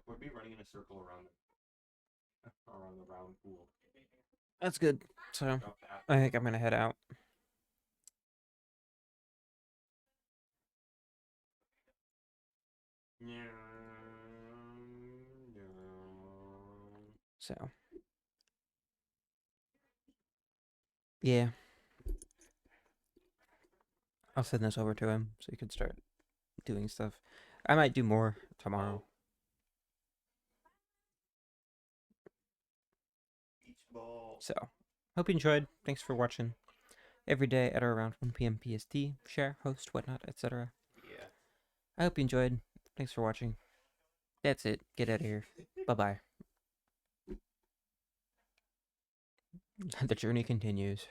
We'll be running in a circle around the round pool. That's good. So I think I'm gonna head out. So yeah, I'll send this over to him so he can start doing stuff. I might do more tomorrow. Beach ball. So hope you enjoyed. Thanks for watching. Every day at or around 1 p.m. PST. Share, host, whatnot, etc. Yeah. I hope you enjoyed. Thanks for watching. That's it. Get out of here. Bye bye. The journey continues.